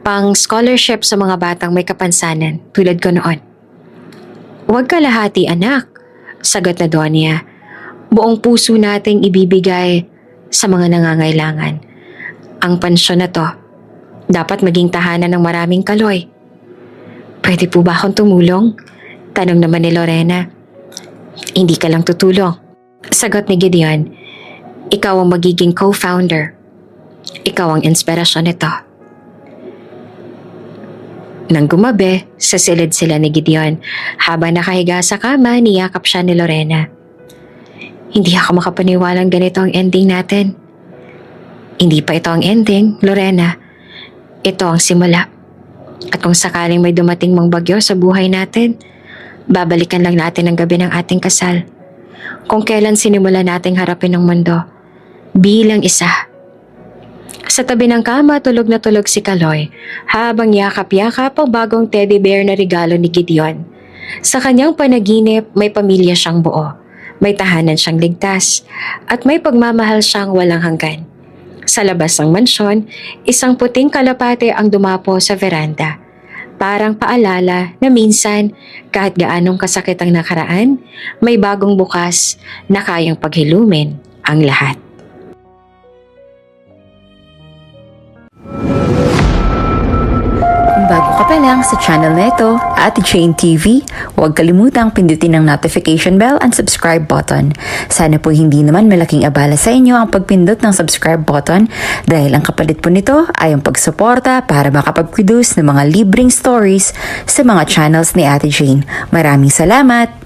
pang scholarship sa mga batang may kapansanan tulad ko noon. Huwag kalahati anak, sagot na Doña. Buong puso nating ibibigay sa mga nangangailangan. Ang pansyon na to, dapat maging tahanan ng maraming Kaloy. Pwede po ba akong tumulong? Tanong naman ni Lorena. Hindi ka lang tutulong. Sagot ni Gideon, ikaw ang magiging co-founder. Ikaw ang inspirasyon nito. Nang gumabi, sa silid sila ni Gideon. Habang nakahiga sa kama, niyakap siya ni Lorena. Hindi ako makapaniwalang ganito ang ending natin. Hindi pa ito ang ending, Lorena. Ito ang simula. At kung sakaling may dumating mang bagyo sa buhay natin, babalikan lang natin ang gabi ng ating kasal. Kung kailan sinimula nating harapin ang mundo, bilang isa. Sa tabi ng kama, tulog na tulog si Kaloy, habang yakap-yakap ang bagong teddy bear na regalo ni Gideon. Sa kanyang panaginip, may pamilya siyang buo. May tahanan siyang ligtas at may pagmamahal siyang walang hanggan. Sa labas ng mansyon, isang puting kalapate ang dumapo sa veranda. Parang paalala na minsan, kahit gaanong kasakit ang nakaraan, may bagong bukas na kayang paghilumin ang lahat. Bago ka pa lang sa channel na ito, Ate Jane TV, huwag kalimutang pindutin ang notification bell and subscribe button. Sana po hindi naman malaking abala sa inyo ang pagpindot ng subscribe button dahil ang kapalit po nito ay ang pagsuporta para makapag-produce ng mga libreng stories sa mga channels ni Ate Jane. Maraming salamat!